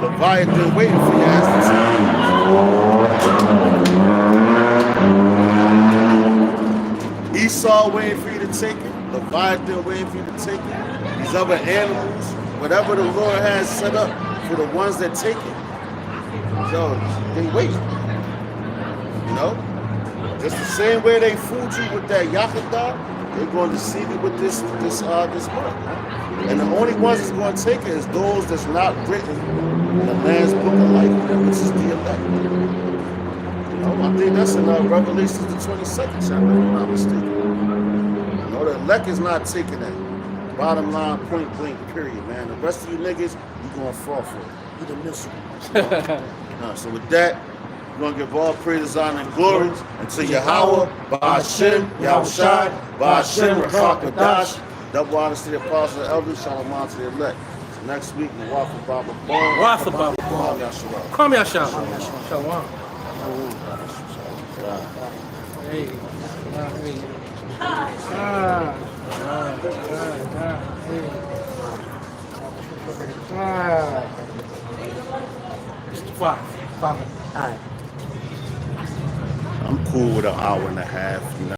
Leviathan waiting for your ass to take it. Esau waiting for you to take it. Leviathan waiting for you to take it. These other animals, whatever the Lord has set up for the ones that take it. They wait. You know? Just the same way they fooled you with that Yakudah, they're going to deceive you with this mark. And the only ones that's going to take it is those that's not written in the Lamb's Book of Life, which is the elect. You know, I think that's in Revelations the 22nd chapter, if I'm not mistaken. You know, the elect is not taking that. Bottom line, point blank, period, man. The rest of you niggas, you going to fall for it. With a missile. So with that, we're going to give all praise, honor, and glory unto Yahweh, Ba'ashem, Yahushai, Ba'ashem, Rakakadash, double honors to the apostles and elders, shalom to the elect. Next week, the Waffle Baba Ball. Waffle Baba Ball. Yasharal. Come here, Shalom. Shalom. Hey. Hey. Five. All right. I'm cool with an hour and a half. You know?